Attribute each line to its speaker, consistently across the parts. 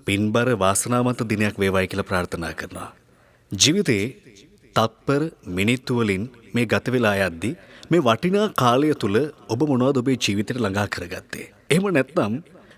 Speaker 1: පින්බර වාසනාවන්ත දිනයක් වේවායි කියලා ප්‍රාර්ථනා කරනවා. ජීවිතේ තත්පර මිනිත්තු වලින් මේ ගත වෙලා යද්දි මේ වටිනා කාලය තුල ඔබ මොනවද ඔබේ ජීවිතේට ළඟා කරගත්තේ? එහෙම නැත්නම්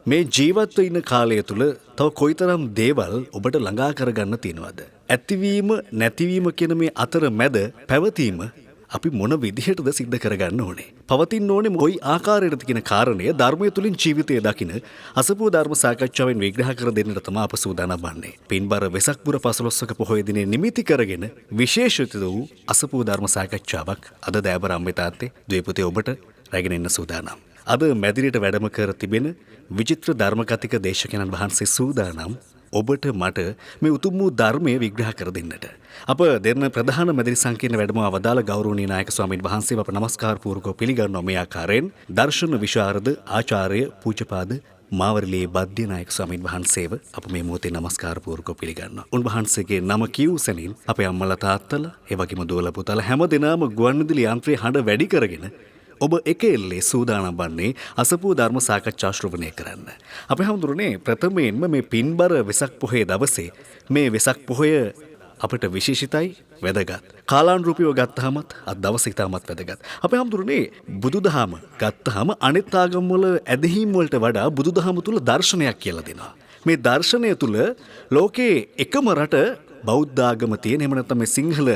Speaker 1: මේ ජීවත්ව ඉන්න කාලය තුල තව කොයිතරම් දේවල් ඔබට ළඟා කරගන්න තියෙනවද? ඇතිවීම නැතිවීම කියන මේ අතර මැද පැවතීම අපි මොන විදිහටද සිද්ධ කරගන්න ඕනේ? පවතින්න ඕනේ කොයි ආකාරයකටද කියන කාරණය ධර්මය තුලින් ජීවිතය දකින අසපුව ධර්ම සාකච්ඡාවෙන් විග්‍රහ කර දෙන්නට තමයි අප සූදානම් වන්නේ. පින්බර වෙසක් පුර 15ක පොහොය දිනේ නිමිති කරගෙන විශේෂිත වූ අසපුව ධර්ම සාකච්ඡාවක් අද දෑබර අම්මේ තාත්තේ ද්වේපුතේ ඔබට රැගෙන එන්න සූදානම්. අද මැදිරියට වැඩම කර තිබෙන විචිත්‍ර ධර්මකතික දේශකයන්න් වහන්සේ සූදානම් ඔබට මට මේ උතුම් වූ ධර්මයේ විග්‍රහ කර දෙන්නට. අප දෙන්න ප්‍රධාන මැදිරි සංකීර්ණ වැඩම අවදාළ ගෞරවනීය නායක ස්වාමීන් වහන්සේව අප නමස්කාර පූර්වකව පිළිගන්නවා මේ ආකාරයෙන් දර්ශන විශාරද ආචාර්ය පූජ්‍යපාද මාවරිලේ බද්දේ නායක ස්වාමීන් වහන්සේව අප මේ මොහොතේ නමස්කාර පූර්වකව පිළිගන්නවා. උන්වහන්සේගේ නම කියූ සැනින් අපේ අම්මලා තාත්තලා ඒ වගේම දුවලා පුතාලා හැම දිනම ගුවන්විදුලි යන්ත්‍රයේ හඬ වැඩි කරගෙන ඔබ එක එල්ලේ සූදානම් වන්නේ අසපුව ධර්ම සාකච්ඡා ශ්‍රවණය කරන්න. අපේ හැමදෙරෝනේ ප්‍රථමයෙන්ම මේ පින්බර වෙසක් පොහොය දවසේ මේ වෙසක් පොහොය අපිට විශේෂිතයි වැදගත්. කාලානුරූපීව ගත්තහමත් අද දවසේ ඉතාමත් වැදගත්. අපේ හැමදෙරෝනේ බුදුදහම ගත්තහම අනිත් ආගම් වල ඇදහිම් වලට වඩා බුදුදහම තුල දර්ශනයක් කියලා දෙනවා. මේ දර්ශනය තුල ලෝකේ එකම රට බෞද්ධ ආගම තියෙන එහෙම නැත්නම් මේ සිංහල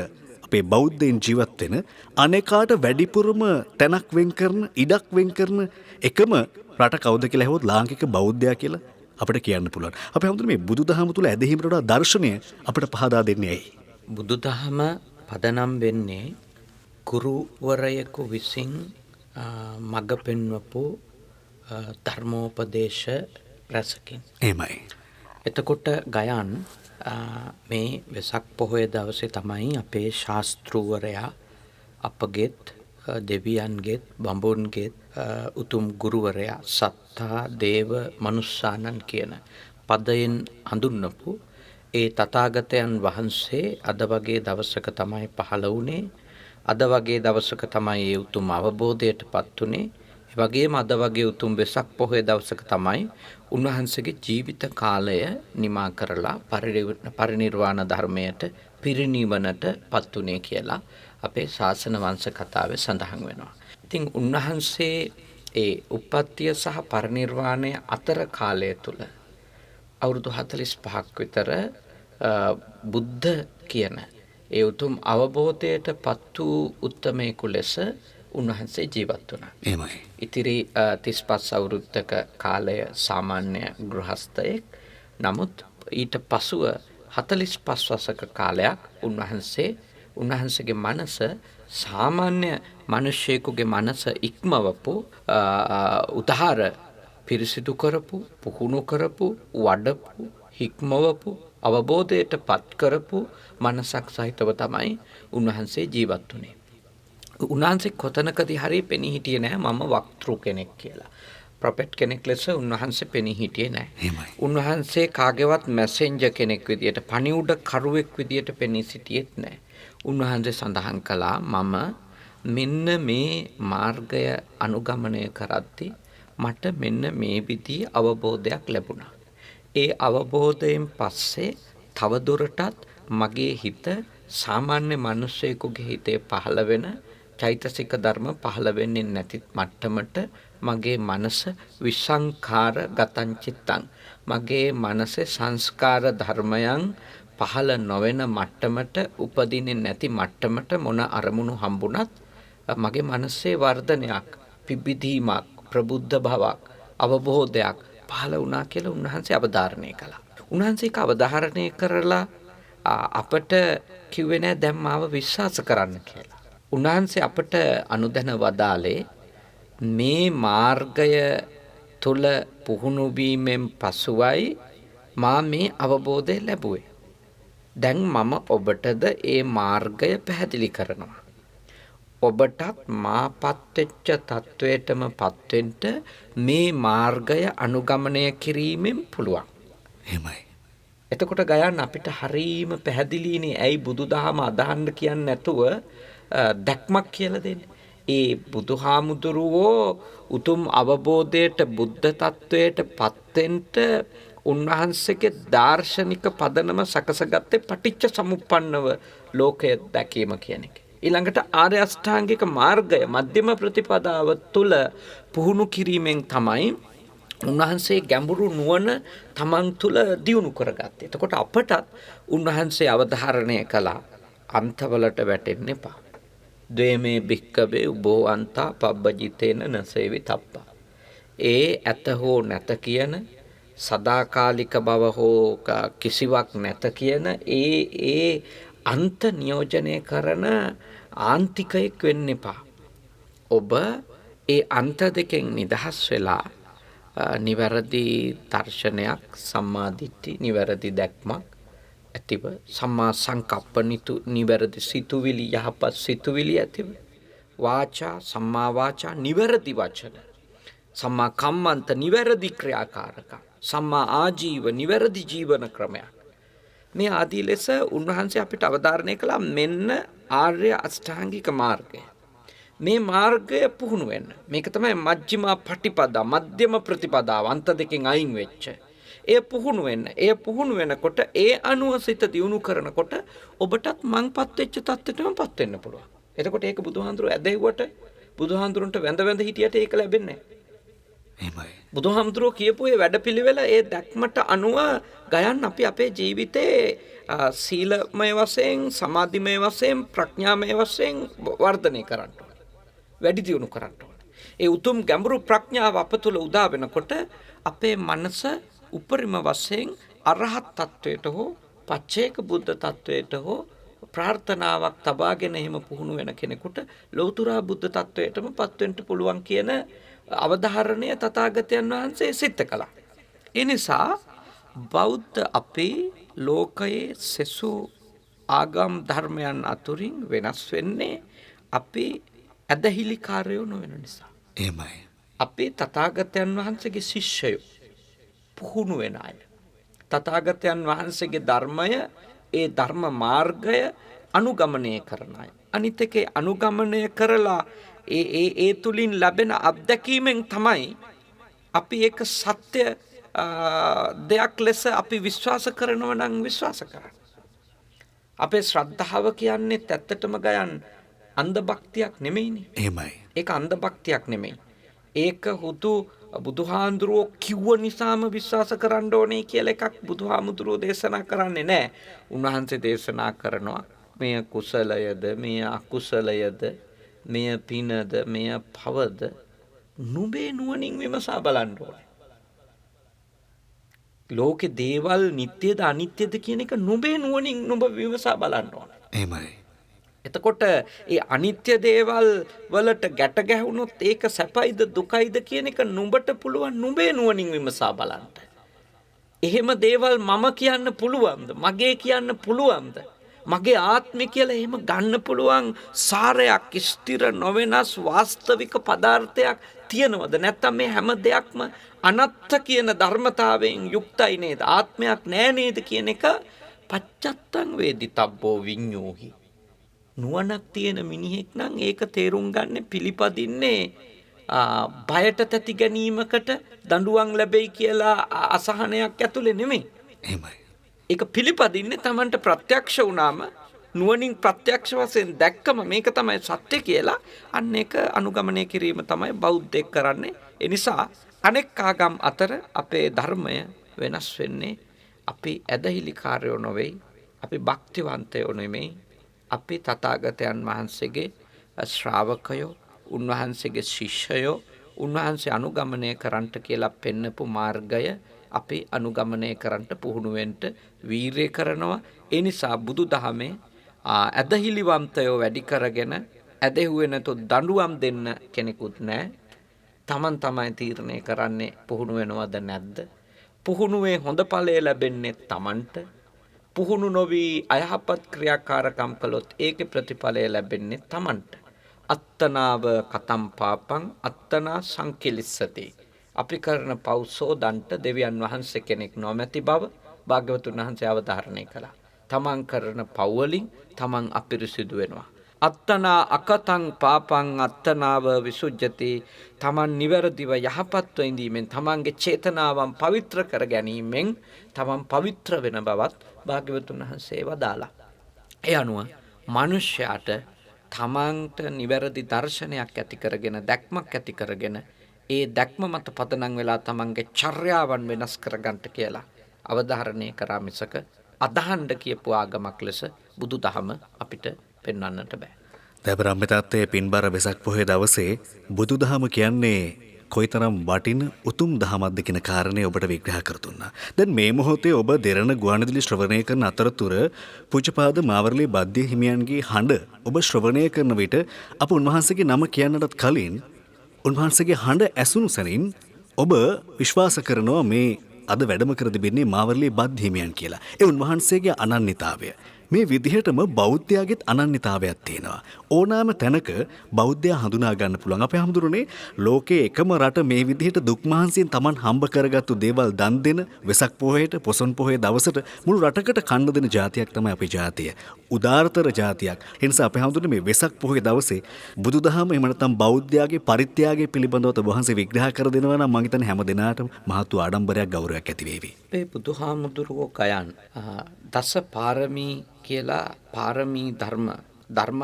Speaker 1: අපේ බෞද්ධයන් ජීවත් වෙන අනේකාට වැඩිපුරම තැනක් වෙන් කරන ඉඩක් වෙන් කරන එකම රට කවුද කියලා ඇහුවොත් ලාංකික බෞද්ධයා කියලා අපිට කියන්න පුළුවන්. අපි හැමෝටම මේ බුදුදහම තුල ඇදහිීමට වඩා දර්ශනය අපිට පහදා දෙන්නේ ඇයි?
Speaker 2: බුදුදහම පදනම් වෙන්නේ ගුරුවරයෙකු විසින් මඟ පෙන්වපු ධර්මෝපදේශ රසකින්.
Speaker 1: එහෙමයි.
Speaker 2: එතකොට ගයන් මේ වෙසක් පොහොය දවසේ තමයි අපේ ශාස්තෘවරයා අපගේත් දෙවියන්ගේත් බඹුන්ගේත් උතුම් ගුරුවරයා සත්තා දේව මනුස්සානන් කියන පදයෙන් හඳුන්වපු ඒ තථාගතයන් වහන්සේ අද වගේ දවසක තමයි පහළ වුණේ. අද වගේ දවසක තමයි ඒ උතුම් අවබෝධයටපත් උනේ. ඒ වගේම අද වගේ උතුම් වෙසක් පොහොය දවසක තමයි උන්වහන්සේගේ ජීවිත කාලය නිමා කරලා පරිනිර්වාණ ධර්මයට පිරිනිවනට පත් උනේ කියලා අපේ ශාසන වංශ කතාවේ සඳහන් වෙනවා. ඉතින් උන්වහන්සේ ඒ උප්පත්තිය සහ පරිනිර්වාණය අතර කාලය තුල අවුරුදු 45ක් විතර බුද්ධ කියන ඒ උතුම් අවබෝධයට පත් වූ උත්තමයෙකු ලෙස උන්වහන්සේ ජීවත් වුණා.
Speaker 1: එහෙමයි.
Speaker 2: ඉතිරි 35 අවුරුද්දක කාලය සාමාන්‍ය ගෘහස්තයෙක්. නමුත් ඊට පසුව 45 වසක කාලයක් උන්වහන්සේගේ මනස සාමාන්‍ය මිනිසෙකුගේ මනස ඉක්මවපු උදාහර පිරිසිදු කරපු, පුහුණු කරපු, වඩපු, හික්මවපු, අවබෝධයට පත් කරපු මනසක් සහිතව තමයි උන්වහන්සේ ජීවත් වුණේ. උන්වහන්සේ කොතනකදී හරි පෙනී හිටියේ නැහැ මම වක්තෘ කෙනෙක් කියලා. ප්‍රොෆෙට් කෙනෙක් ලෙස උන්වහන්සේ පෙනී හිටියේ නැහැ. උන්වහන්සේ කාගේවත් මැසෙන්ජර් කෙනෙක් විදියට, පණිවුඩ කරුවෙක් විදියට පෙනී සිටියෙත් නැහැ. උන්වහන්සේ සඳහන් කළා මම මෙන්න මේ මාර්ගය අනුගමනය කරද්දී මට මෙන්න මේ විදිහේ අවබෝධයක් ලැබුණා. ඒ අවබෝධයෙන් පස්සේ තවදුරටත් මගේ හිත සාමාන්‍ය මිනිසෙකුගේ හිතේ පහළ වෙන චෛතසික ධර්ම පහළ වෙන්නේ නැති මට්ටමට මගේ මනස විසංඛාර ගතං චිත්තං මගේ මනසේ සංස්කාර ධර්මයන් පහළ නොවන මට්ටමට උපදින්නේ නැති මට්ටමට මොන අරමුණු හම්බුණත් මගේ මනසේ වර්ධනයක් පිබිදීමක් ප්‍රබුද්ධ බවක් අවබෝධයක් පහළ වුණා කියලා උන්වහන්සේ අවධාරණය කළා. උන්වහන්සේ ඒක අවධාරණය කරලා අපට කිව්වේ නෑ දැන් මාව විශ්වාස කරන්න කියලා. උන්වහන්සේ අපට අනුදැන වදාලේ මේ මාර්ගය තුල පුහුණු වීමෙන් පසුවයි මා මේ අවබෝධය ලැබුවේ. දැන් මම ඔබටද ඒ මාර්ගය පැහැදිලි කරනවා. ඔබටත් මාපත් වෙච්ච තත්වයටම පත් වෙන්න මේ මාර්ගය අනුගමනය කිරීමෙන් පුළුවන්.
Speaker 1: එහෙමයි.
Speaker 2: එතකොට ගයන් අපිට හරීම පැහැදිලිනේ ඇයි බුදුදහම අදහන්න කියන්නේ නැතුව දැක්මක් කියලා දෙන්නේ. ඒ බුදුහාමුදුරුවෝ උතුම් අවබෝධයට බුද්ධ තත්වයට පත් වෙන්න උන්වහන්සේගේ දාර්ශනික පදනම සකසගත්තේ පටිච්ච සමුප්පන්නව ලෝකය දැකීම කියන එක. ඊළඟට ආර්ය අෂ්ටාංගික මාර්ගය මධ්‍යම ප්‍රතිපදාව තුළ පුහුණු කිරීමෙන් තමයි උන්වහන්සේ ගැඹුරු නුවණ තමන් තුළ දියුණු කරගත්තේ. එතකොට අපටත් උන්වහන්සේ අවධාරණය කළා අන්තවලට වැටෙන්න එපා. ද්වේමේ භික්කවේ උබෝ අන්තා පබ්බජිතේන නසේවි තප්පා. ඒ ඇත හෝ නැත කියන සදාකාලික බව හෝ කිසිවක් නැත කියන ඒ අන්ත නියෝජනය කරන ආන්තිකයෙක් වෙන්න එපා. ඔබ ඒ අන්ත දෙකෙන් නිදහස් වෙලා නිවැරදි දර්ශනයක් සම්මාදිට්ඨි නිවැරදි දැක්මක් ඇතිව සම්මා සංකප්ප නිවැරදි සිතුවිලි යහපත් සිතුවිලි ඇතිව වාචා සම්මා වාචා නිවැරදි වචන සම්මා කම්මන්ත නිවැරදි ක්‍රියාකාරකම් සම්මා ආජීව නිවැරදි ජීවන ක්‍රමයක් මේ ආදී ලෙස උන්වහන්සේ අපිට අවධාරණය කළා මෙන්න ආර්ය අෂ්ටාංගික මාර්ගය. මේ මාර්ගය පුහුණු වෙන්න. මේක තමයි මජ්ක්‍ධිමා පටිපදා මධ්‍යම ප්‍රතිපදාව අන්ත දෙකෙන් අයින් වෙච්ච. ඒ පුහුණු වෙන්න. ඒ පුහුණු වෙනකොට ඒ අනුව සිත දියුණු කරනකොට ඔබටත් මංපත් වෙච්ච තත්ත්වයටමපත් වෙන්න පුළුවන්. එතකොට ඒක බුදුහාඳුර ඇදෙව්වට බුදුහාඳුරන්ට වැඳ හිටියට ඒක ලැබෙන්නේ නැහැ.
Speaker 1: එහෙමයි.
Speaker 2: බුදුහාමුදුරුවෝ කියපු ඒ වැඩපිළිවෙල ඒ දැක්මට අනුව ගයන් අපි අපේ ජීවිතේ සීලමය වශයෙන් සමාධිමය වශයෙන් ප්‍රඥාමය වශයෙන් වර්ධනය කරන්න ඕනේ. වැඩි දියුණු කරන්න ඕනේ. ඒ උතුම් ගැඹුරු ප්‍රඥාව අප තුළ උදා වෙනකොට අපේ මනස උපරිම වශයෙන් අරහත් තත්වයට හෝ පච්චේක බුද්ධ තත්වයට හෝ ප්‍රාර්ථනාවක් තබාගෙන එහෙම පුහුණු වෙන කෙනෙකුට ලෞතුරා බුද්ධ තත්වයටම පත් වෙන්න පුළුවන් කියන අවධාරණය තථාගතයන් වහන්සේ සිද්ධ කළා. ඒ නිසා බෞද්ධ අපේ ලෝකයේ සෙසු ආගම් ධර්මයන් අතුරින් වෙනස් වෙන්නේ අපි ඇදහිලිකාරයෝ නොවන නිසා.
Speaker 1: එහෙමයි.
Speaker 2: අපි තථාගතයන් වහන්සේගේ ශිෂ්‍යයෝ පුහුණු වෙන අය. තථාගතයන් වහන්සේගේ ධර්මය ඒ ධර්ම මාර්ගය අනුගමනය කරන අය. අනිත් එකේ අනුගමනය කරලා ඒ තුලින් ලැබෙන අත්දැකීමෙන් තමයි අපි ඒක සත්‍ය දෙයක් ලෙස අපි විශ්වාස කරනවා නම් විශ්වාස කරන්නේ. අපේ ශ්‍රද්ධාව කියන්නේ ඇත්තටම ගයන් අන්ධ භක්තියක් නෙමෙයිනේ.
Speaker 1: එහෙමයි.
Speaker 2: ඒක අන්ධ භක්තියක් නෙමෙයි. ඒක හුදු බුදුහාඳුරෝ කිව්ව නිසාම විශ්වාස කරන්න ඕනේ කියලා එකක් බුදුහාමුදුරෝ දේශනා කරන්නේ නැහැ. උන්වහන්සේ දේශනා කරනවා මෙය කුසලයද මෙය අකුසලයද මෙය පිනද මෙය පවද නුඹේ නුවණින් විමසා බලන්න ඕනේ. ලෝකේ දේවල් නිට්ටයද අනිත්‍යද කියන එක නුඹේ නුවණින් නුඹ විමසා බලන්න ඕනේ.
Speaker 1: එහෙමයි.
Speaker 2: එතකොට ඒ අනිත්‍ය දේවල් වලට ගැට ගැහුනොත් ඒක සැපයිද දුකයිද කියන එක නුඹට පුළුවන් නුඹේ නුවණින් විමසා බලන්න. එහෙම දේවල් මම කියන්න පුළුවන්ද? මගේ කියන්න පුළුවන්ද? මගේ ආත්මය කියලා එහෙම ගන්න පුළුවන් සාරයක් ස්ථිර නොවෙනස් වාස්තවික පදාර්ථයක් තියෙනවද? නැත්නම් මේ හැම දෙයක්ම අනත්ත කියන ධර්මතාවයෙන් යුක්තයි නේද? ආත්මයක් නෑ නේද කියන එක පච්චත්තං වේදිතබ්බෝ විඤ්ඤෝහි. නුවණක් තියෙන මිනිහෙක් නම් ඒක තේරුම් ගන්න පිළිපදින්නේ බයට තැති ගැනීමකට දඬුවම් ලැබෙයි කියලා අසහනයක් ඇතුලේ නෙමෙයි.
Speaker 1: එහෙමයි.
Speaker 2: ඒක පිළිපදින්නේ Tamanට ප්‍රත්‍යක්ෂ වුණාම නුවණින් ප්‍රත්‍යක්ෂ වශයෙන් දැක්කම මේක තමයි සත්‍ය කියලා අන්න ඒක අනුගමනය කිරීම තමයි බෞද්ධයෙක් කරන්නේ. ඒ නිසා අනෙක් ආගම් අතර අපේ ධර්මය වෙනස් වෙන්නේ අපි ඇදහිලිකාරයෝ නොවේ, අපි භක්තිවන්තයෝ නෙමෙයි. අපි තථාගතයන් වහන්සේගේ ශ්‍රාවකයෝ, උන්වහන්සේගේ ශිෂ්‍යයෝ, උන්වහන්සේ අනුගමනය කරන්නට කියලා පෙන්නපු මාර්ගය අපි අනුගමනය කරන්නට පුහුණු වෙන්න වීරිය කරනවා. ඒ නිසා බුදුදහමේ ඇදහිලිවන්තයෝ වැඩි කරගෙන ඇදහිුවේ නැතු දඬුවම් දෙන්න කෙනෙකුත් නැහැ. Taman තමයි තීරණය කරන්නේ පුහුණු වෙනවද නැද්ද? පුහුණුවේ හොඳ ඵලය ලැබෙන්නේ Tamanට. පුහුණු නොවි අයහපත් ක්‍රියාකාරකම් කළොත් ඒකේ ප්‍රතිඵලය ලැබෙන්නේ Tamanට. අත්තනාව කතම් පාපං අත්තනා සංකිලිස්සති. අපි කරන පව් සෝදන්ට දෙවියන් වහන්සේ කෙනෙක් නොමැති බව භාග්‍යවතුන් වහන්සේ අවධාරණය කළා. තමන් කරන පව් වලින් තමන් අපිරිසිදු වෙනවා. අත්තනා අකතං පාපං අත්තනාව විසුජ්ජති. තමන් නිවැරදිව යහපත්ව ඉඳීමෙන් තමන්ගේ චේතනාවන් පවිත්‍ර කර ගැනීමෙන් තමන් පවිත්‍ර වෙන බවත් භාග්‍යවතුන් වහන්සේ වදාලා. ඒ අනුව මනුෂ්‍යයාට තමන්ට නිවැරදි දර්ශනයක් ඇති කරගෙන දැක්මක් ඇති කරගෙන ඒ දැක්ම මත පදනම් වෙලා තමන්ගේ චර්යාවන් වෙනස් කරගන්නට කියලා අවධාරණය කරා මිසක අදහන්න කියපු ආගමක් ලෙස බුදුදහම අපිට පෙන්වන්නට බෑ.
Speaker 1: දැබරම්මිතාත්තේ පින්බර වෙසක් පොහේ දවසේ බුදුදහම කියන්නේ කොයිතරම් වටින උතුම් දහමක්ද කියන කාරණේ ඔබට විග්‍රහ කර දුන්නා. දැන් මේ මොහොතේ ඔබ දෙරණ ගුවන්විදුලි ශ්‍රවණය කරන අතරතුර පූජ්‍යපාද මාවර්ලී බද්දේ හිමියන්ගේ හඬ ඔබ ශ්‍රවණය කරන විට අප උන්වහන්සේගේ නම කියන්නටත් කලින් උන්වහන්සේගේ හඬ ඇසුණු සැනින් ඔබ විශ්වාස කරනවා මේ අද වැඩම කර තිබෙන්නේ මාවර්ලී බද්දේ හිමියන් කියලා. ඒ උන්වහන්සේගේ අනන්‍යතාවය. මේ විදිහටම බෞද්ධයාගෙත් අනන්‍යතාවයක් තියෙනවා. ඕනෑම තැනක බෞද්ධයා හඳුනා ගන්න පුළුවන්. අපේ හැමදෙරුනේ ලෝකයේ එකම රට මේ විදිහට දුක් මහන්සියෙන් Taman හම්බ කරගත්තු දේවල් දන් දෙන වෙසක් පොහේට පොසොන් පොහේ දවසට මුළු රටකට කන්න දෙන ජාතියක් තමයි අපේ ජාතිය. උදාාරතර ජාතියක්. ඒ නිසා අපේ හැමදෙරුනේ මේ වෙසක් පොහේ දවසේ බුදුදහම එහෙම නැත්නම් බෞද්ධයාගේ පරිත්‍යාගය පිළිබඳව ඔබ වහන්සේ විග්‍රහ කර දෙනවා නම් මම හිතන්නේ හැම දිනාටම මහත් ආඩම්බරයක් ගෞරවයක් ඇති වේවි.
Speaker 2: අපේ බුදුහාමුදුරුවෝ කයන් දස පාරමී කියලා පාරමී ධර්ම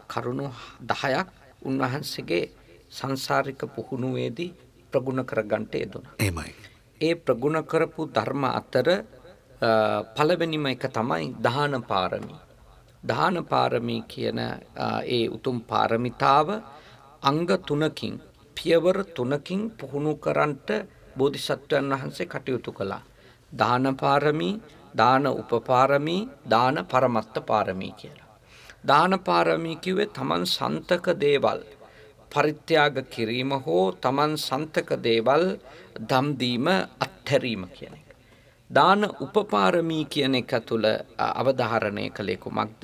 Speaker 2: කරුණු 10ක් උන්වහන්සේගේ සංසාරික පුහුණුවේදී ප්‍රගුණ කරගන්නට යෙදුණා.
Speaker 1: එහෙමයි.
Speaker 2: ඒ ප්‍රගුණ කරපු ධර්ම අතර පළවෙනිම එක තමයි දාන පාරමී. දාන පාරමී කියන ඒ උතුම් පාරමිතාව අංග 3කින් පියවර 3කින් පුහුණු කරන්නට බෝධිසත්වයන් වහන්සේ කටයුතු කළා. දාන පාරමී, දාන උපපාරමී, දාන පරමත්ත පාරමී කියලා. දාන පාරමී කිව්වේ තමන් සන්තක දේවල් පරිත්‍යාග කිරීම හෝ තමන් සන්තක දේවල් දම් දීම අත්හැරීම කියන එක. දාන උපපාරමී කියන එක තුළ අවධාරණය කළේ කුමක්ද?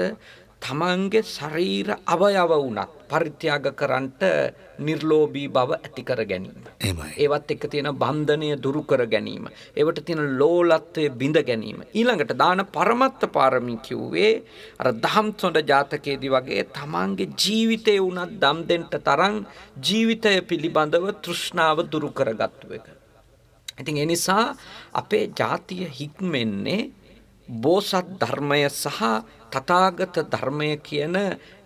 Speaker 2: තමන්ගේ ශරීර අවයව වුණත් පරිත්‍යාග කරන්නට නිර්ලෝභී බව ඇති කර ගැනීම.
Speaker 1: එහෙමයි.
Speaker 2: ඒවත් එක්ක තියෙන බන්ධනය දුරු කර ගැනීම. ඒවට තියෙන ලෝලත්වය බිඳ ගැනීම. ඊළඟට දාන පරමත්ත පාරමී කිව්වේ අර දහම්සොඬ ජාතකයේදී වගේ තමන්ගේ ජීවිතේ උනත් දම් දෙන්න තරම් ජීවිතය පිළිබඳව තෘෂ්ණාව දුරු කරගත්තු එක. ඉතින් ඒ නිසා අපේ ජාතිය හික්මෙන්නේ බෝසත් ධර්මය සහ තථාගත ධර්මය කියන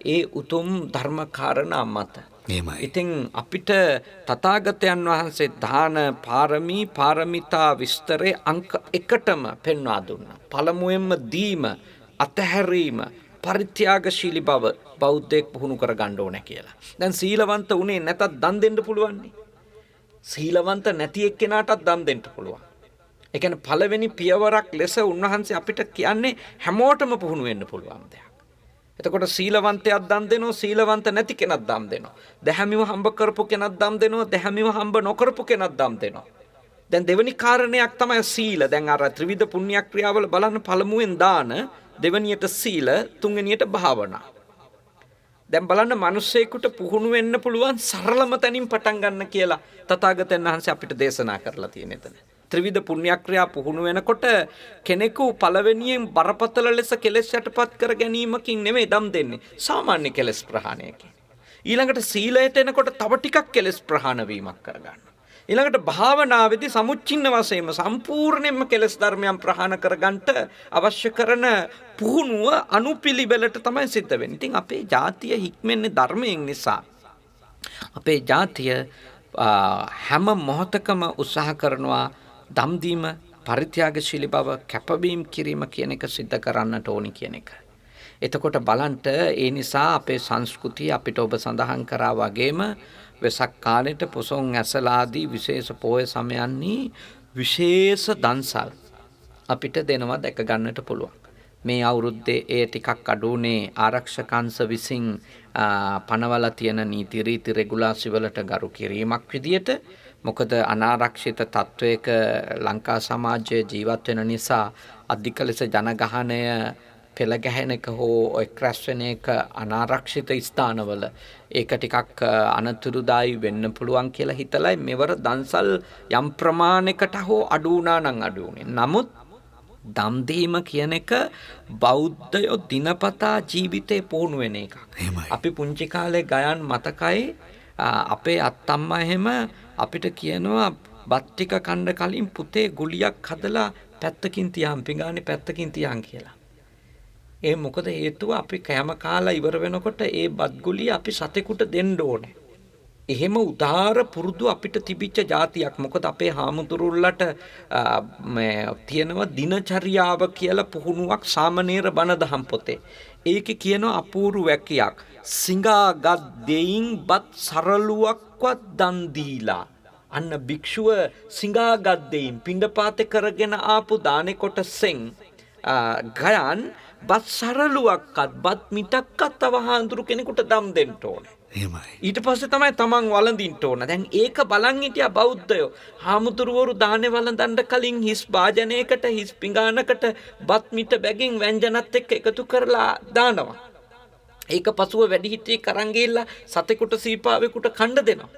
Speaker 2: ඒ උතුම් ධර්මකාරණා මත. ඉතින් අපිට තථාගතයන් වහන්සේ දාන පාරමී පාරමිතා විස්තරේ අංක 1ටම පෙන්වා දුන්නා. පළමුවෙන්ම දීම, අතහැරීම, පරිත්‍යාගශීලී බව බෞද්ධයෙක් පුහුණු කර ගන්න ඕනේ කියලා. දැන් සීලවන්ත උනේ නැතත් දන් දෙන්න පුළුවන් නේ. සීලවන්ත නැති එක්කෙනාටත් දන් දෙන්න පුළුවන්. ඒ කියන්නේ පළවෙනි පියවරක් ලෙස උන්වහන්සේ අපිට කියන්නේ හැමෝටම පුහුණු වෙන්න පුළුවන් දෙයක්. එතකොට සීලවන්තයෙක් දන් දෙනවා, සීලවන්ත නැති කෙනෙක් දන් දෙනවා. දැහැමිව හම්බ කරපු කෙනෙක් දන් දෙනවා, දැහැමිව හම්බ නොකරපු කෙනෙක් දන් දෙනවා. දැන් දෙවෙනි කාරණයක් තමයි සීල. දැන් අර ත්‍රිවිධ පුණ්‍ය ක්‍රියාවල බලන්න පළමුවෙන් දාන, දෙවෙනියට සීල, තුන්වෙනියට භාවනා. දැන් බලන්න මිනිස්සෙකුට පුහුණු වෙන්න පුළුවන් සරලම තැනින් පටන් ගන්න කියලා තථාගතයන් වහන්සේ අපිට දේශනා කරලා තියෙන එතන. ත්‍රිවිධ පුණ්‍යක්‍රියා පුහුණු වෙනකොට කෙනෙකු පළවෙනියෙන් බරපතල ලෙස කෙලෙස් යටපත් කර ගැනීමකින් නෙමෙයි දම් දෙන්නේ. සාමාන්‍ය කෙලෙස් ප්‍රහාණයකින්. ඊළඟට සීලයට එනකොට තව ටිකක් කෙලෙස් ප්‍රහාණ වීමක් කරගන්න. ඊළඟට භාවනාවේදී සමුච්චින්න වශයෙන්ම සම්පූර්ණයෙන්ම කෙලෙස් ධර්මයන් ප්‍රහාණ කරගන්නට අවශ්‍ය කරන පුහුණුව අනුපිළිවෙලට තමයි සිද්ධ වෙන්නේ. ඉතින් අපේ ජාතිය හික්මන්නේ ධර්මයෙන් නිසා. අපේ ජාතිය හැම මොහොතකම උත්සාහ කරනවා දම් දීම, පරිත්‍යාගශීලී බව, කැපවීම කිරීම කියන එක සිද්ධ කරන්නට ඕනි කියන එක. එතකොට බලන්ට ඒ නිසා අපේ සංස්කෘතිය අපිට ඔබ සඳහන් කරා වගේම වෙසක් කාලෙට පොසොන් ඇසලාදී විශේෂ පෝය සමයන්හි විශේෂ දන්සල් අපිට දෙනවා දැක ගන්නට පුළුවන්. මේ අවුරුද්දේ ඒ ටිකක් අඩුනේ ආරක්ෂකංශ විසින් පනවලා තියෙන නීති රීති රෙගුලාසි වලට ගරු කිරීමක් විදියට. මොකද අනාරක්ෂිත තත්වයක ලංකා සමාජයේ ජීවත් වෙන නිසා අධික ලෙස ජනගහනය පෙළ ගැහෙන එක හෝ එක්රැස් වෙන එක අනාරක්ෂිත ස්ථානවල ඒක ටිකක් අනතුරුදායී වෙන්න පුළුවන් කියලා හිතලයි මෙවර දන්සල් යම් ප්‍රමාණයකට හෝ අඩු වුණා නම් අඩු වුණේ. නමුත් දන් දීම කියන එක බෞද්ධයෝ දිනපතා ජීවිතේ පුහුණු වෙන එකක්.
Speaker 1: එහෙමයි.
Speaker 2: අපි පුංචි කාලේ ගයන් මතකයි අපේ අත්තම්මා එහෙම අපිට කියනවා බත් ටික කන්න කලින් පුතේ ගුලියක් හදලා පැත්තකින් තියාම් පිඟානේ පැත්තකින් තියාම් කියලා. ඒ මොකද හේතුව අපි කෑම කාලා ඉවර වෙනකොට ඒ බත් ගුලිය අපි සතෙකුට දෙන්න ඕනේ. එහෙම උදාර පුරුදු අපිට තිබිච්ච જાතියක්. මොකද අපේ හාමුදුරුවන්ලට තියෙනවා දිනචරියාව කියලා පුහුණුවක් සාමණේර බණ දහම් පොතේ. ඒකේ කියනවා අපූර්ව වැකියක්. සිඟාගත් දෙයින් බත් සරලුවක්වත් දන් දීලා. අන්න භික්ෂුව සිඟාගත් දෙයින් පිණ්ඩපාතේ කරගෙන ආපු දානේ කොටසෙන් ගයන් බත් සරලුවක්වත් බත් මිටක්වත් තව හාමුදුරු කෙනෙකුට දම් දෙන්න ඕනේ.
Speaker 1: එහෙමයි.
Speaker 2: ඊට පස්සේ තමයි තමන් වළඳින්න ඕන. දැන් ඒක බලන් හිටියා බෞද්ධයෝ. හාමුදුරුවරු දානේ වළඳන්න කලින් හිස් භාජනයකට හිස් පිඟානකට බත් මිට බැගින් ව්‍යංජනත් එක්ක එකතු කරලා දානවා. ඒක පසුව වැඩිහිටියෙක් අරන් ගිහිල්ලා සතෙකුට සීපාවෙකුට කන්න දෙනවා.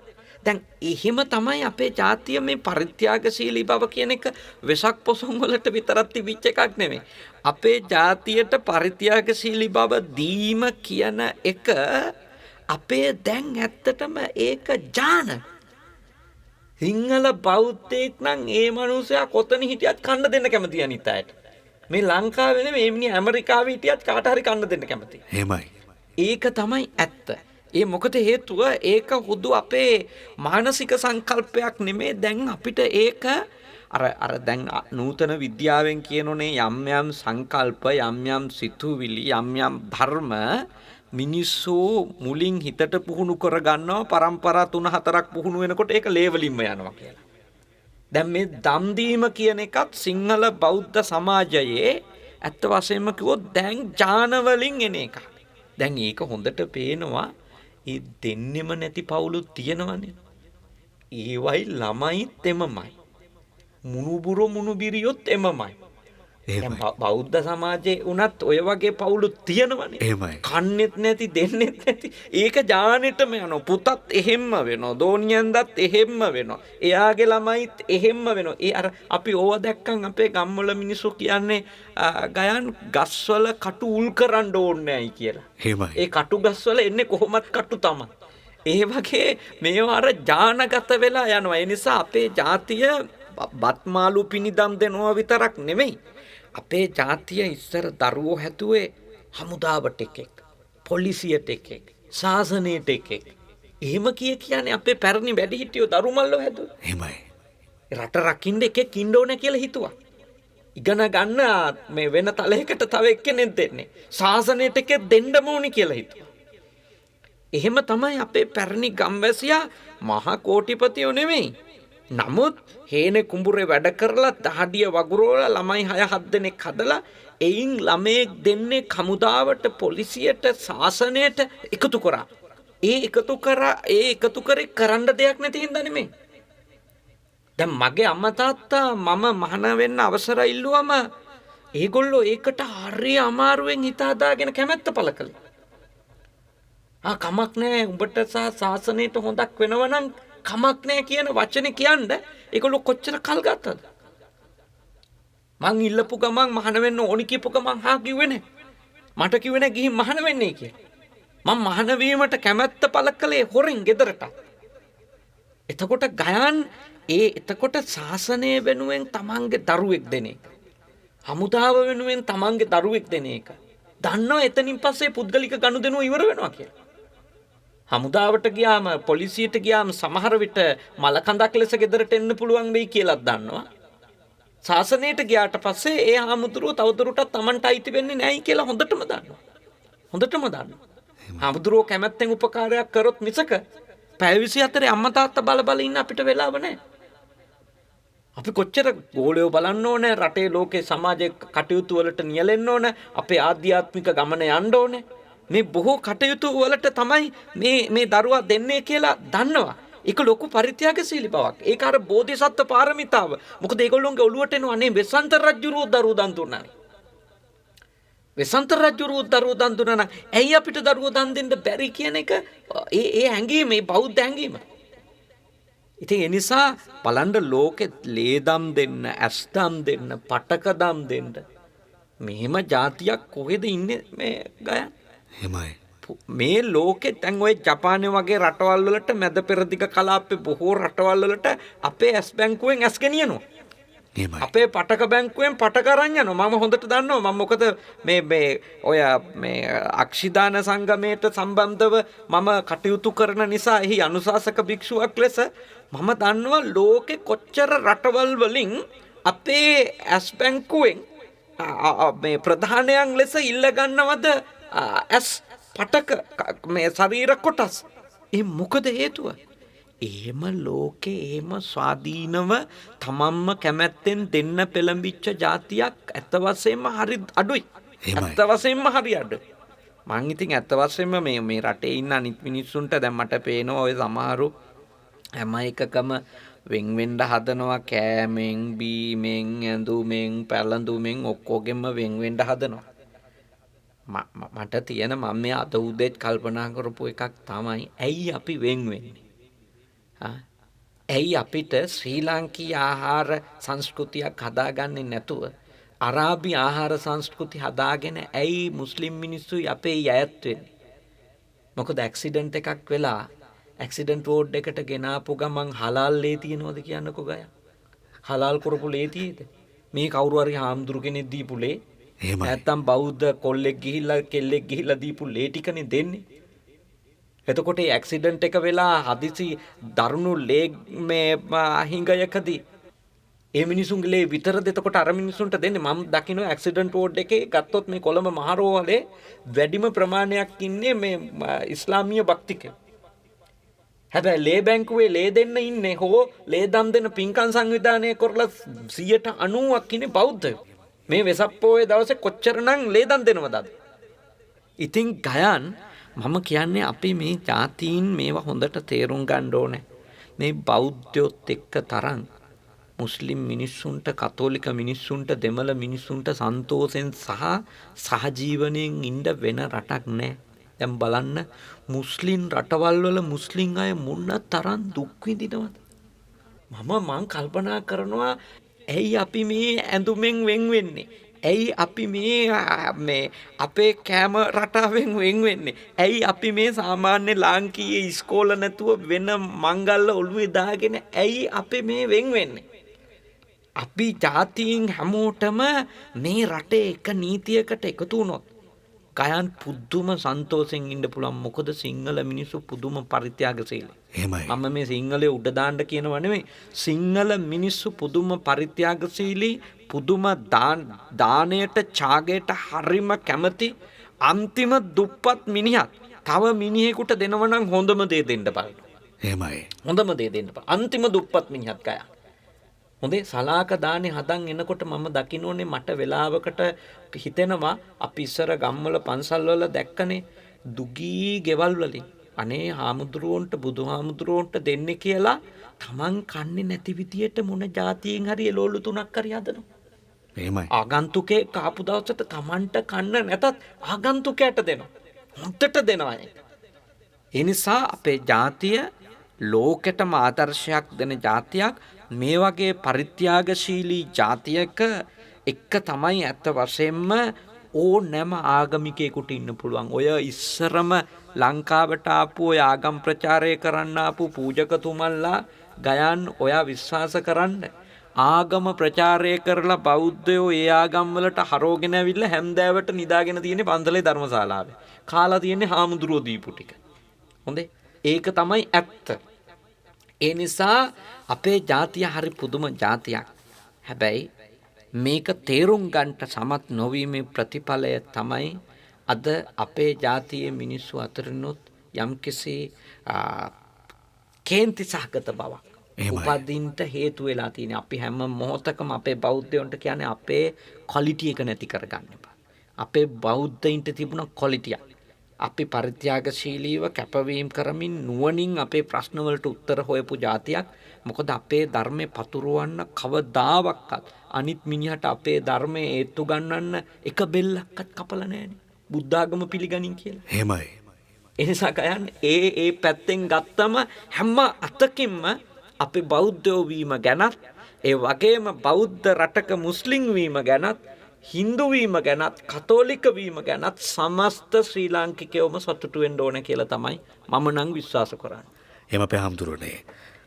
Speaker 2: දැන් එහෙම තමයි අපේ ජාතිය මේ පරිත්‍යාගශීලී බව කියන එක වෙසක් පොසොන් වලට විතරක් තිබිච්ච එකක් නෙමෙයි. අපේ ජාතියට පරිත්‍යාගශීලී බව දීම කියන එක අපේ දැන් ඇත්තටම ඒක ඥාන. සිංහල බෞද්ධයෙක් නම් ඒ මනුස්සයා කොතන හිටියත් කන්න දෙන්න කැමති අනිත් අයට. මේ ලංකාවේ නෙමෙයි මේ ඇමරිකාවේ හිටියත් කාට හරි කන්න දෙන්න කැමති.
Speaker 1: එහෙමයි.
Speaker 2: ඒක තමයි ඇත්ත. ඒ මොකද හේතුව ඒක හුදු අපේ මානසික සංකල්පයක් නෙමේ. දැන් අපිට ඒක අර දැන් නූතන විද්‍යාවෙන් කියනෝනේ යම් යම් සංකල්ප යම් යම් සිතුවිලි යම් යම් ධර්ම මිනිස්සු මුලින් හිතට පුහුණු කරගන්නවා පරම්පරා 3-4ක් පුහුණු වෙනකොට ඒක ලේවලින්ම යනවා කියලා. දැන් මේ දම් දීම කියන එකත් සිංහල බෞද්ධ සමාජයේ ඇත්ත වශයෙන්ම කිව්වොත් දැන් ඥාන වලින් එන එකක්. දැන් ඒක හොඳට පේනවා. ඒ දෙන්නෙම නැති පවුලුත් තියෙනවනේ. ඒවයි ළමයිත් එමමයි. මුණුබුරෝ මුණුබිරියොත් එමමයි.
Speaker 1: එහෙමයි.
Speaker 2: බෞද්ධ සමාජයේ උනත් ඔය වගේ පවුලුත් තියෙනවනේ.
Speaker 1: එහෙමයි.
Speaker 2: කන්නෙත් නැති දෙන්නෙත් නැති. ඒක ඥානෙටම යනවා. පුතත් එහෙම්ම වෙනවා. දෝනියන්දත් එහෙම්ම වෙනවා. එයාගේ ළමයිත් එහෙම්ම වෙනවා. ඒ අර අපි ඕව දැක්කන් අපේ ගම්වල මිනිස්සු කියන්නේ ගයන් ගස්වල කටු උල් කරන්න ඕනේ නැයි කියලා.
Speaker 1: එහෙමයි.
Speaker 2: ඒ කටු ගස්වල එන්නේ කොහොමත් කටු තමයි. ඒ වගේ මේවා අර ඥානගත වෙලා යනවා. ඒ නිසා අපේ ජාතිය බත්මාලු පිනිදම් දෙනවා විතරක් නෙමෙයි. අපේ ජාතිය ඉස්සර දරුවෝ හැදුවේ හමුදාවට එකෙක්, පොලිසියට එකෙක්, ශාසනයට එකෙක්. එහෙම කියන්නේ අපේ පැරණි වැඩිහිටියෝ දරුමල්ලෝ හැදුවා.
Speaker 1: එහෙමයි.
Speaker 2: රට රකින්න එකෙක් ඉන්න ඕනේ කියලා හිතුවා. ඉගෙන ගන්න මේ වෙන තලයකට තව එක්කෙනෙක් දෙන්නේ. ශාසනයට එකෙක් දෙන්නම ඕනි කියලා හිතුවා. එහෙම තමයි අපේ පැරණි ගම්වැසියා මහා කෝටිපතියෝ නෙමෙයි. නමුත් හේනේ කුඹුරේ වැඩ කරලා දහඩිය වගුරෝලා ළමයි 6-7 දෙනෙක් හදලා එයින් ළමයෙක් දෙන්නේ හමුදාවට පොලිසියට ශාසනයට එකතු කරා. ඒ එකතු කරේ කරන්න දෙයක් නැති හින්දා නෙමෙයි. දැන් මගේ අම්මා තාත්තා මම මහාන වෙන්න අවසර ඉල්ලුවම ඒගොල්ලෝ ඒකට හරිය අමාරුවෙන් හිත හදාගෙන කැමැත්ත පළ කළා. කමක් නැහැ උඹට ශාසනයට හොඳක් වෙනවනම් කමක් නැහැ කියන වචනේ කියන්න ඒගොල්ලෝ කොච්චර කල් ගත්තද? මං ඉල්ලපු ගමන් මහාන වෙන්න ඕනි කියපු ගමන් කිව්වේ නැහැ. මට කිව්වේ නැහැ ගිහින් මහාන වෙන්නේ කියලා. මම මහාන වීමට කැමැත්ත පළ කළේ හොරෙන් ගෙදරට. එතකොට ගයන් එතකොට ශාසනය වෙනුවෙන් තමන්ගේ දරුවෙක් දෙන එක. හමුදාව වෙනුවෙන් තමන්ගේ දරුවෙක් දෙන එක. දන්නවා එතනින් පස්සේ පුද්ගලික ගනුදෙනුව ඉවර වෙනවා කියලා. හමුදාවට ගියාම පොලිසියට ගියාම සමහර විට මලකඳක් ලෙස ගෙදරට එන්න පුළුවන් වෙයි කියලා දන්නවා. ශාසනයට ගියාට පස්සේ ඒ හමුදුරුව තවදුරටත් Tamanට අයිති වෙන්නේ නැයි කියලා හොඳටම දන්නවා. හොඳටම දන්නවා. හමුදුරුව කැමැත්තෙන් උපකාරයක් කරොත් මිසක පැය 24 අම්මා තාත්තා බල ඉන්න අපිට වෙලාව නැහැ. අපි කොච්චර ගෝලයෝ බලන්න ඕනේ, රටේ ලෝකේ සමාජයේ කටයුතු වලට නියැලෙන්න ඕනේ, අපේ ආධ්‍යාත්මික ගමන යන්න ඕනේ. මේ බොහෝ කටයුතු වලට තමයි මේ දරුවා දෙන්නේ කියලා දන්නවා. ඒක ලොකු පරිත්‍යාගශීලී බවක්. ඒක අර බෝධිසත්ව පාරමිතාව. මොකද ඒගොල්ලෝගේ ඔළුවට එනවා අනේ වෙසන්ත රජුරුව දරුවෝ දන් දුන්නානේ. වෙසන්ත රජුරුව දරුවෝ දන් දුන්නා නම් ඇයි අපිට දරුවෝ දන් දෙන්න බැරි කියන එක ඒ හැඟීම, මේ බෞද්ධ හැඟීම. ඉතින් ඒ නිසා බලන්න ලෝකෙත් ලේදම් දෙන්න, ඇස්දම් දෙන්න, පටකදම් දෙන්න මෙහෙම જાතියක් කොහෙද ඉන්නේ මේ ගයන්?
Speaker 1: එහෙමයි.
Speaker 2: මේ ලෝකෙත් දැන් ඔය ජපානය වගේ රටවල් වලට මැද පෙරදිග කලාපේ බොහෝ රටවල් වලට අපේ ඇස් බැංකුවෙන් ඇස් ගෙනියනවා.
Speaker 1: එහෙමයි.
Speaker 2: අපේ පටක බැංකුවෙන් පටක අරන් යනවා. මම හොඳට දන්නවා. මම මොකද මේ ඔය මේ අක්ෂිදාන සංගමයට සම්බන්ධව මම කටයුතු කරන නිසා එහි අනුශාසක භික්ෂුවක් ලෙස මම දන්නවා ලෝකෙ කොච්චර රටවල් වලින් අපේ ඇස් බැංකුවෙන් මේ ප්‍රධානයන් ලෙස ඉල්ල ගන්නවද ඇස් පටක මේ ශරීර කොටස්. ඒ මොකද හේතුව? එහෙම ලෝකේ එහෙම ස්වාධීනව තමන්ම කැමැත්තෙන් දෙන්න පෙළඹිච්ච જાතියක් ඇත්ත වශයෙන්ම හරි අඩුයි. ඇත්ත වශයෙන්ම හරි අඩුයි. මං ඉතින් ඇත්ත වශයෙන්ම මේ රටේ ඉන්න අනිත් මිනිස්සුන්ට දැන් මට පේනවා ඔය සමහරු හැම එකකම වෙන් වෙන්න හදනවා, කෑමෙන්, බීමෙන්, ඇඳුමෙන්, පැළඳුමෙන් ඔක්කොගෙම වෙන් වෙන්න හදනවා. මට තියෙන මම මේ අද උදේත් කල්පනා කරපු එකක් තමයි ඇයි අපි වෙන් වෙන්නේ? ඇයි අපිට ශ්‍රී ලාංකීය ආහාර සංස්කෘතියක් හදාගන්නේ නැතුව අරාබි ආහාර සංස්කෘති හදාගෙන ඇයි මුස්ලිම් මිනිස්සුයි අපේ යැත් වෙන්නේ? මොකද ඇක්සිඩන්ට් එකක් වෙලා ඇක්සිඩන්ට් වෝඩ් එකට ගෙනාපු ගමන් හලාල් ලේ තියෙනවද කියන්නකෝ ගයා? හලාල් කරපු ලේ තියෙද? මේ කවුරු හරි හාමුදුරු කෙනෙක් දීපු ලේ? නැත්තම් බෞද්ධ කොල්ලෙක් ගිහිල්ලා කෙල්ලෙක් ගිහිල්ලා දීපු ලේ ටිකනේ දෙන්නේ. එතකොට ඇක්සිඩන්ට් එක වෙලා හදිසි දරුණු ලේ මේ හිඟයකදී ඒ මිනිසුන්ගේ ලේ විතරද එතකොට අර මිනිසුන්ට දෙන්නේ? මම දකින්න ඇක්සිඩන්ට් වෝඩ් එකේ ගත්තොත් මේ කොළඹ මහරෝහලේ වැඩිම ප්‍රමාණයක් ඉන්නේ මේ ඉස්ලාමීය භක්තිකයෝ. හැබැයි ලේ බැංකුවේ ලේ දෙන්න ඉන්නේ හෝ ලේ දම් දෙන පින්කම් සංවිධානය කරලා 90%ක් ඉන්නේ බෞද්ධයෝ. මේ වෙසක් පොයේ දවසේ කොච්චරනම් ලේ දම් දෙනවද අද? ඉතින් ගයන් මම කියන්නේ අපි මේ ජාතීන් මේවා හොඳට තේරුම් ගන්න ඕනේ. මේ බෞද්ධයොත් එක්ක තරම් මුස්ලිම් මිනිස්සුන්ට, කතෝලික මිනිස්සුන්ට, දෙමළ මිනිස්සුන්ට සන්තෝෂෙන් සහ සහජීවනයෙන් ඉන්න වෙන රටක් නැහැ. දැන් බලන්න මුස්ලිම් රටවල් වල මුස්ලිම් අය මොන තරම් දුක් විඳිනවද? මං කල්පනා කරනවා ඇයි අපි මේ ඇඳුමෙන් වෙන් වෙන්නේ? ඇයි අපි මේ අපේ කෑම රටාවෙන් වෙන් වෙන්නේ? ඇයි අපි මේ සාමාන්‍ය ලාංකීය ඉස්කෝල නැතුව වෙන මංගල්ල ඔළුවේ දාගෙන ඇයි අපි මේ වෙන් වෙන්නේ? අපි ජාතීන් හැමෝටම මේ රටේ එක නීතියකට එකතු වුණොත් ගයන් පුදුම සන්තෝෂෙන් ඉන්න පුළුවන්. මොකද සිංහල මිනිස්සු පුදුම පරිත්‍යාගශීලී.
Speaker 1: එහෙමයි.
Speaker 2: මම මේ සිංහලේ උඩ දාන්න කියනව නෙමෙයි. සිංහල මිනිස්සු පුදුම පරිත්‍යාගශීලී, පුදුම දානයට, ඡාගයට හරිම කැමති අන්තිම දුප්පත් මිනිහත් තව මිනිහෙකුට දෙනව නම් හොඳම දේ දෙන්න බලන්න.
Speaker 1: එහෙමයි.
Speaker 2: හොඳම දේ දෙන්න බලන්න. අන්තිම දුප්පත් මිනිහත් ගයා. හොඳේ සලාක දානේ හදන් එනකොට මම දකින්න ඕනේ මට වෙලාවකට හිතෙනවා අපි ඉස්සර ගම්වල පන්සල් වල දැක්කනේ දුගී ගෙවල් වලින් අනේ හාමුදුරුවන්ට බුදුහාමුදුරුවන්ට දෙන්නේ කියලා තමන් කන්නේ නැති විදියට මොන જાතියෙන් හරි එළවලු තුනක් හරි හදනවා.
Speaker 1: එහෙමයි.
Speaker 2: ආගන්තුකේ කාපු දවසට තමන්ට කන්න නැතත් ආගන්තුකයට දෙනවා. හොන්දට දෙනවා. ඒ නිසා අපේ ජාතිය ලෝකෙටම ආදර්ශයක් දෙන ජාතියක්. මේ වගේ පරිත්‍යාගශීලී ජාතියක එක තමයි ඇත්ත වශයෙන්ම ඕනෑම ආගමිකයෙකුට ඉන්න පුළුවන්. ඔය ඉස්සරම ලංකාවට ආපු ඔය ආගම් ප්‍රචාරය කරන්න ආපු පූජකතුමල්ලා ගයන් ඔයා විශ්වාස කරන්න ආගම ප්‍රචාරය කරලා බෞද්ධයෝ ඒ ආගම් වලට හරෝගෙන ඇවිල්ලා හැන්දෑවට නිදාගෙන තියෙන්නේ පන්සලේ ධර්මශාලාවේ. කාලා තියෙන්නේ හාමුදුරුවෝ දීපු ටික. හොඳේ. ඒක තමයි ඇත්ත. ඒ නිසා අපේ ජාතිය හරි පුදුම ජාතියක්. හැබැයි මේක තේරුම් ගන්නට සමත් නොවීමේ ප්‍රතිඵලය තමයි අද අපේ ජාතියේ මිනිස්සු අතරිනුත් යම්කිසි කේන්ති සහගත බවක් උපදින්ට හේතු වෙලා තියෙන. අපි හැම මොහොතකම අපේ බෞද්ධයන්ට කියන්නේ අපේ ක්වොලිටි එක නැති කරගන්න එපා. අපේ බෞද්ධයින්ට තිබුණ ක්වොලිටිය අපි පරිත්‍යාගශීලීව කැපවීම කරමින් නුවණින් අපේ ප්‍රශ්න වලට උත්තර හොයපු જાතියක්. මොකද අපේ ධර්මේ පතුරවන්න කවදාවත් අනිත් මිනිහට අපේ ධර්මයේ ඒත්තු ගන්නන්න එක බෙල්ලක්වත් කපලා නැහැනේ. බුද්ධ ආගම පිළිගනින් කියලා.
Speaker 1: එහෙමයි.
Speaker 2: ඒ නිසා කියන්නේ ඒ පැත්තෙන් ගත්තම හැම අතකින්ම අපි බෞද්ධයෝ වීම ගැනත් ඒ වගේම බෞද්ධ රටක මුස්ලිම් වීම ගැනත් හින්දු වීම ගැනත් කතෝලික වීම ගැනත් සමස්ත ශ්‍රී ලාංකිකයෝම සතුටු වෙන්න ඕන කියලා තමයි මම නම් විශ්වාස කරන්නේ.
Speaker 1: එහෙම අපේ හාමුදුරනේ.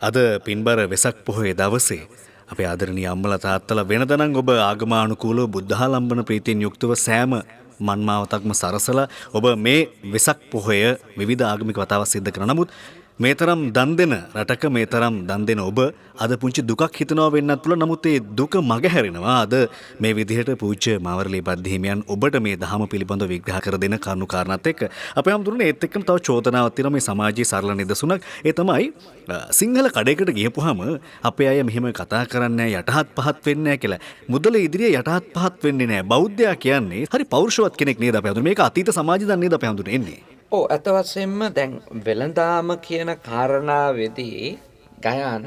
Speaker 1: අද පින්බර වෙසක් පොහොය දවසේ අපේ ආදරණීය අම්මලා තාත්තලා වෙනදනම් ඔබ ආගමානුකූලව බුද්ධාලම්බන ප්‍රීතියෙන් යුක්තව සෑම මන්මාවතක්ම සරසලා ඔබ මේ වෙසක් පොහොය විවිධ ආගමික වතාවක් සිද්ධ කරන නමුත් මේ තරම් දන් දෙන රටක මේ තරම් දන් දෙන ඔබ අද පුංචි දුකක් හිතනවා වෙන්නත් පුළුවන්. නමුත් ඒ දුක මගහැරෙනවා. අද මේ විදිහට පූජ්‍ය මාවරලී බද්දිහිමියන් ඔබට මේ දහම පිළිබඳව විග්‍රහ කර දෙන කරුණු කාරණාත් එක්ක අපේ හැමතුරුනේ ඒත් එක්කම තව චෝදනාවක් තියෙනවා මේ සමාජයේ සරල නිදසුනක්. ඒ තමයි සිංහල කඩේකට ගියපුවාම අපේ අය මෙහෙම කතා කරන්නේ යටහත් පහත් වෙන්නේ නැහැ කියලා. මුදල ඉදිරියේ යටහත් පහත් වෙන්නේ නැහැ. බෞද්ධයා කියන්නේ හරි පෞරුෂවත් කෙනෙක් නේද අපේ හැමතුරුනේ. මේක අතීත සමාජය දන්නේ නේද අපේ හැමතුරුනේ එන්නේ.
Speaker 2: ඇත්ත වශයෙන්ම දැන් වෙළඳාම කියන කාරණාවේදී ගයන්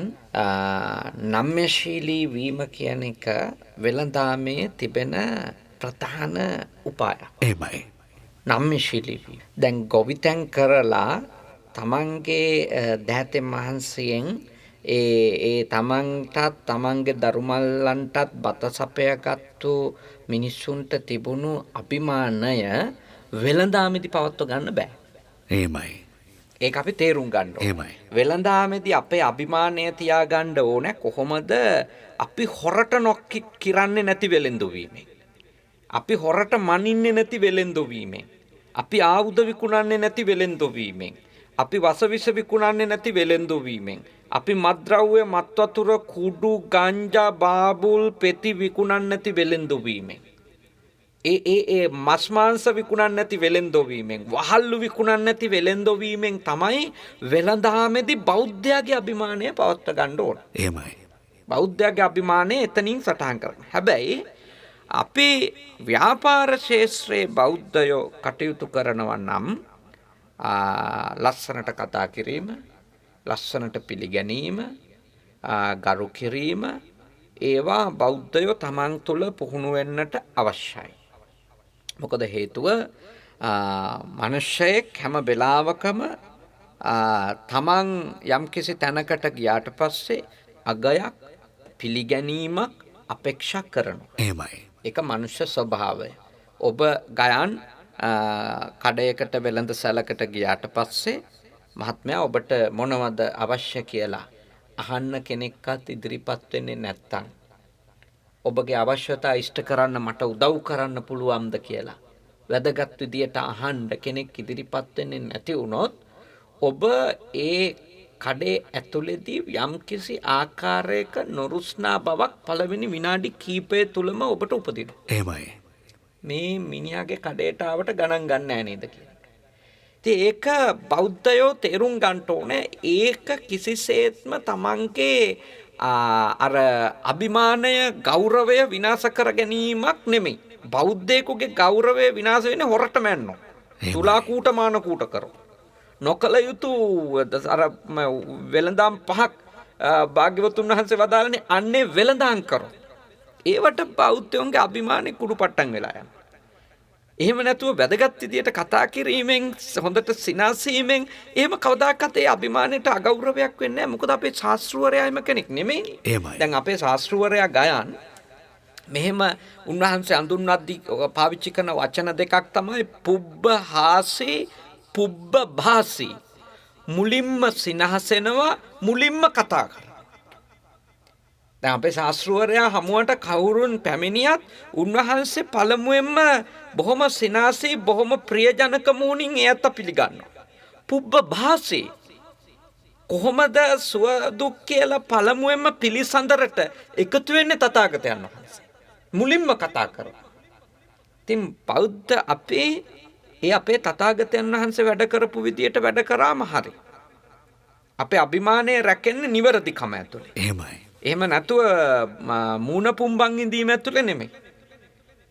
Speaker 2: නම්‍යශීලී වීම කියන එක වෙළඳාමේ තිබෙන ප්‍රධාන උපායක්.
Speaker 1: එහෙමයි.
Speaker 2: නම්‍යශීලී වීම. දැන් ගොවිතැන් කරලා තමන්ගේ දැහැතෙන් මහන්සියෙන් ඒ තමන්ටත් තමන්ගේ දරුමල්ලන්ටත් බත සපයගත්තු මිනිස්සුන්ට තිබුණු අභිමානය වෙළඳාමේදී පවත්ව ගන්න බෑ.
Speaker 1: එහෙමයි.
Speaker 2: ඒක අපි තේරුම් ගන්න ඕනේ.
Speaker 1: එහෙමයි.
Speaker 2: වෙළඳාමේදී අපේ අභිමානය තියාගන්න ඕනේ කොහොමද අපි හොරට කිරන්නේ නැති වෙළඳු වීමෙන්. අපි හොරට මනින්නේ නැති වෙළඳු වීමෙන්. අපි ආයුධ විකුණන්නේ නැති වෙළඳු වීමෙන්. අපි වසවිස විකුණන්නේ නැති වෙළඳු වීමෙන්. අපි මත්ද්‍රව්‍ය මත් වතුර කුඩු ගංජා බාබුල් පෙති විකුණන්නේ නැති වෙළඳු වීමෙන්. ඒ මස් මාංශ විකුණන්නේ නැති වෙළෙන්දෝ වීමෙන් වහල්ලු විකුණන්නේ නැති වෙළෙන්දෝ වීමෙන් තමයි වෙළඳාමේදී බෞද්ධයාගේ අභිමානය පවත්වා ගන්න ඕන.
Speaker 1: එහෙමයි.
Speaker 2: බෞද්ධයාගේ අභිමානය එතනින් සටහන් කරනවා. හැබැයි අපි ව්‍යාපාර ශාස්ත්‍රයේ බෞද්ධයෝ කටයුතු කරනවා නම් ලස්සනට කතා කිරීම, ලස්සනට පිළිගැනීම, ගරු කිරීම ඒවා බෞද්ධයෝ තමන් තුළ පුහුණු වෙන්නට අවශ්‍යයි. මොකද හේතුව මනුෂ්‍යයෙක් හැම වෙලාවකම තමන් යම්කිසි තැනකට ගියාට පස්සේ අගයක් පිළිගැනීමක් අපේක්ෂා කරනවා.
Speaker 1: එහෙමයි.
Speaker 2: ඒක මනුෂ්‍ය ස්වභාවය. ඔබ ගයන් කඩයකට වෙළඳ සැලකට ගියාට පස්සේ මහත්මයා ඔබට මොනවද අවශ්‍ය කියලා අහන්න කෙනෙක්වත් ඉදිරිපත් වෙන්නේ නැත්තම් ඔබගේ අවශ්‍යතා ඉෂ්ට කරන්න මට උදව් කරන්න පුළුවන්ද කියලා වැදගත් විදියට අහන්න කෙනෙක් ඉදිරිපත් වෙන්නේ නැති වුණොත් ඔබ ඒ කඩේ ඇතුළේදී යම්කිසි ආකාරයක නොරුස්නා බවක් පළවෙනි විනාඩි කිහිපය තුලම ඔබට උපදිනවා.
Speaker 1: එහෙමයි.
Speaker 2: මේ මිනිහාගේ කඩේට ආවට ගණන් ගන්න නැහැ නේද කියලා. ඉතින් ඒක බෞද්ධයෝ තේරුම් ගන්න ඕනේ. ඒක කිසිසේත්ම තමන්ගේ අර අභිමානය ගෞරවය විනාශ කර ගැනීමක් නෙමෙයි. බෞද්ධයෙකුගේ ගෞරවය විනාශ වෙන්නේ හොරට මැන්නෝ. තුලා කූට මාන කූට කරෝ. නොකල යුතු අර වෙළඳාම් පහක් භාග්‍යවතුන් වහන්සේ වදාළනේ අන්නේ වෙළඳාම් කරෝ. ඒවට බෞද්ධයන්ගේ අභිමානෙ කුඩුපට්ටම් වෙලා යනවා. එහෙම නැතුව වැදගත් විදියට කතා කිරීමෙන් හොඳට සිනාසීමෙන් එහෙම කවදාකවත් ඒ අභිමානයට අගෞරවයක් වෙන්නේ නැහැ. මොකද අපේ ශාස්ත්‍රවරයා එම කෙනෙක් නෙමෙයිනේ.
Speaker 1: එහෙමයි.
Speaker 2: දැන් අපේ ශාස්ත්‍රවරයා ගයන් මෙහෙම උන්වහන්සේ අඳුන්වද්දී පාවිච්චි කරන වචන දෙකක් තමයි පුබ්බහාසී පුබ්බභාසී. මුලින්ම සිනහසෙනවා මුලින්ම කතා කරනවා. දැන් අපේ ශාස්ත්‍රවරයා හමුවට කවුරුන් පැමිණියත් උන්වහන්සේ පළමුවෙන්ම බොහොම සිනාසී බොහොම ප්‍රියජනක මූණින් එයත් පිළිගන්නවා. පුබ්බභාසී කොහොමද සුව දුක් කියලා පළමුවෙන්ම පිළිසඳරට එකතු වෙන්නේ තථාගතයන් වහන්සේ. මුලින්ම කතා කරනවා. ඉතින් බෞද්ධ අපේ තථාගතයන් වහන්සේ වැඩ කරපු විදියට වැඩ කරාම හරි. අපේ අභිමානය රැකෙන්නේ නිවැරදිකම ඇතුලේ.
Speaker 1: එහෙමයි.
Speaker 2: එහෙම නැතුව මූණ පුම්බන් ඉඳීම ඇතුලේ නෙමෙයි.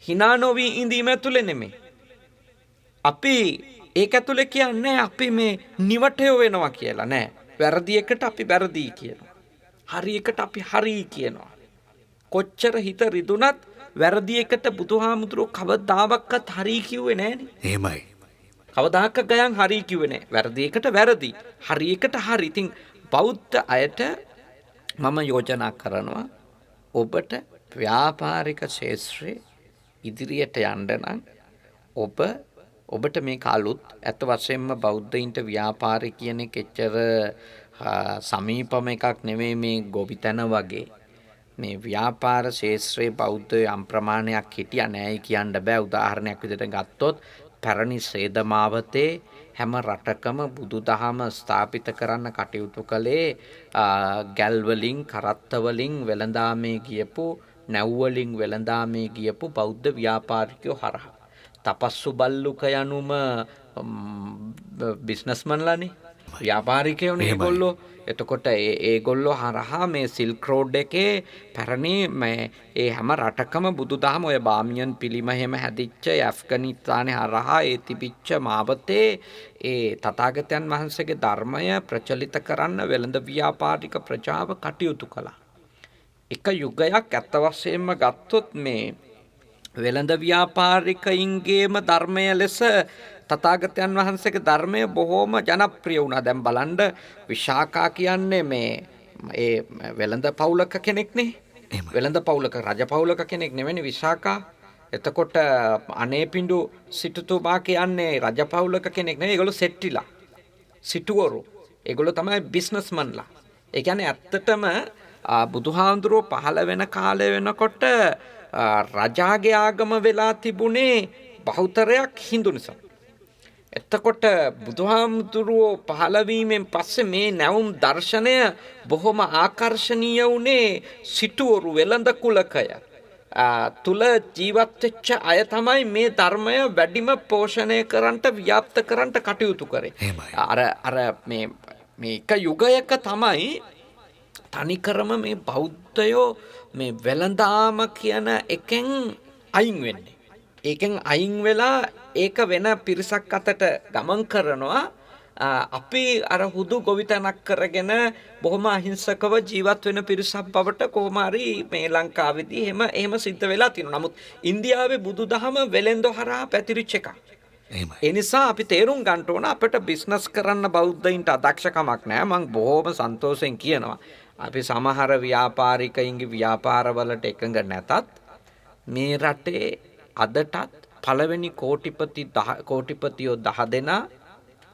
Speaker 2: hina novi ඉඳීම ඇතුලේ නෙමෙයි. අපි ඒක ඇතුලේ කියන්නේ අපි මේ නිවටය වෙනවා කියලා නෑ. වැරදි එකට අපි වැරදි කියනවා. හරි එකට අපි හරි කියනවා. කොච්චර හිත රිදුනත් වැරදි එකට බුදුහාමුදුරුවෝ කවදාවත් හරි කිව්වේ නෑනේ.
Speaker 1: එහෙමයි.
Speaker 2: කවදාක ගයන් හරි කිව්වේ නෑ. වැරදි එකට වැරදි. හරි එකට හරි. ඉතින් බෞද්ධ අයට මම යෝජනා කරනවා ඔබට ව්‍යාපාරික ශේත්‍රයේ ඉදිරියට යන්න නම් ඔබට මේ කාලුත් ඇත්ත වශයෙන්ම බෞද්ධයින්ට ව්‍යාපාරය කියන එක එච්චර සමීපම එකක් නෙවෙයි මේ ගොවිතැන වගේ. මේ ව්‍යාපාර ශේත්‍රයේ බෞද්ධ යම් ප්‍රමාණයක් හිටියා නෑයි කියන්න බෑ. උදාහරණයක් විදිහට ගත්තොත් පැරණි සේදමාවතේ හැම රටකම බුදුදහම ස්ථාපිත කරන්න කටයුතු කළේ ගැල් වලින් කරත්ත වලින් වෙළඳාමේ ගියපු නැව් වලින් වෙළඳාමේ ගියපු බෞද්ධ ව්‍යාපාරිකයෝ හරහා. තපස්සු බල්ලුක යනුම බිස්නස්මන්ලානේ ව්‍යාපාරිකයෝනේ ඒගොල්ලෝ. එතකොට ඒගොල්ලෝ හරහා මේ සිල්ක් රෝඩ් එකේ පැරණි ඒ හැම රටකම බුදුදහම ඔය බාමියන් පිළිම හැම හැදිච්ච ඇෆ්ගනිස්තානේ හරහා ඒ තිබිච්ච මාවතේ ඒ තථාගතයන් වහන්සේගේ ධර්මය ප්‍රචලිත කරන්න වෙළඳ ව්‍යාපාරික ප්‍රජාව කටයුතු කළා. එක යුගයක් ඇත්ත වශයෙන්ම ගත්තොත් මේ වෙළඳ ව්‍යාපාරිකයින්ගේම ධර්මය ලෙස තථාගතයන් වහන්සේගේ ධර්මය බොහෝම ජනප්‍රිය වුණා. දැන් බලන්න විශාකා කියන්නේ මේ ඒ වෙළඳ පවුලක කෙනෙක්නේ. වෙළඳ පවුලක රජ පවුලක කෙනෙක් නෙවෙයි විශාකා. එතකොට අනේපිඬු සිටුතුමා කියන්නේ රජ පවුලක කෙනෙක් නෙවෙයි. ඒගොල්ලෝ සෙට්ටිලා. සිටුවරු. ඒගොල්ලෝ තමයි බිස්නස්මන්ලා. ඒ කියන්නේ ඇත්තටම බුදුහාඳුරෝ පහළ වෙන කාලය වෙනකොට රජාගේ ආගම වෙලා තිබුණේ බහුතරයක් හින්දු නිසා. එතකොට බුදුහාමුදුරුවෝ පහළවීමෙන් පස්සේ මේ නැවුම් දර්ශනය බොහොම ආකර්ශනීය වුණේ සිටුවරු වෙළඳ කුලකය තුල ජීවත් වෙච්ච අය තමයි මේ ධර්මය වැඩිම පෝෂණය කරන්නට ව්‍යාප්ත කරන්නට කටයුතු කරේ. අර මේ එක යුගයක තමයි තනිකරම මේ බෞද්ධයෝ මේ වෙළඳාම කියන එකෙන් අයින් වෙන්නේ. ඒකෙන් අයින් වෙලා ඒක වෙන පිරිසක් අතට ගමන් කරනවා. අපි අර හුදු ගොවිතැනක් කරගෙන බොහොම අහිංසකව ජීවත් වෙන පිරිසක් බවට කොහොම හරි මේ ලංකාවේදී එහෙම සිද්ධ වෙලා තියෙනවා. නමුත් ඉන්දියාවේ බුදුදහම වෙළෙන්දෝ හරහා පැතිරිච්ච එකක්. ඒ නිසා අපි තේරුම් ගන්න ඕන අපිට බිස්නස් කරන්න බෞද්ධයින්ට අදක්ෂකමක් නැහැ. මම බොහොම සන්තෝෂෙන් කියනවා. අපි සමහර ව්‍යාපාරිකයින්ගේ ව්‍යාපාරවලට එකඟ නැතත් මේ රටේ අදටත් පළවෙනි කෝටිපතියෝ 10 දෙනා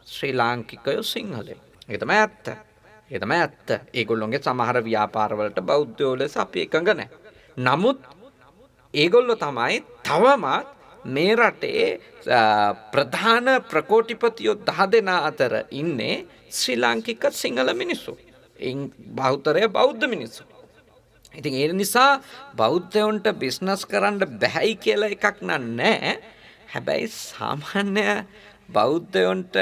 Speaker 2: ශ්‍රී ලාංකිකයෝ සිංහලයෝ. ඒ තමයි ඇත්ත. ඒගොල්ලොන්ගේ සමහර ව්‍යාපාරවලට බෞද්ධයෝ ලෙස අපි එකඟ නැහැ. නමුත් ඒගොල්ලෝ තමයි තවමත් මේ රටේ ප්‍රධාන ප්‍රකෝටිපතියෝ 10 දෙනා අතර ඉන්නේ ශ්‍රී ලාංකික සිංහල මිනිස්සු. බෞද්ධරය බෞද්ධ මිනිස්සු. ඉතින් ඒ නිසා බෞද්ධයන්ට බිස්නස් කරන්න බැහැයි කියලා එකක් නැහැ. හැබැයි සාමාන්‍ය බෞද්ධයන්ට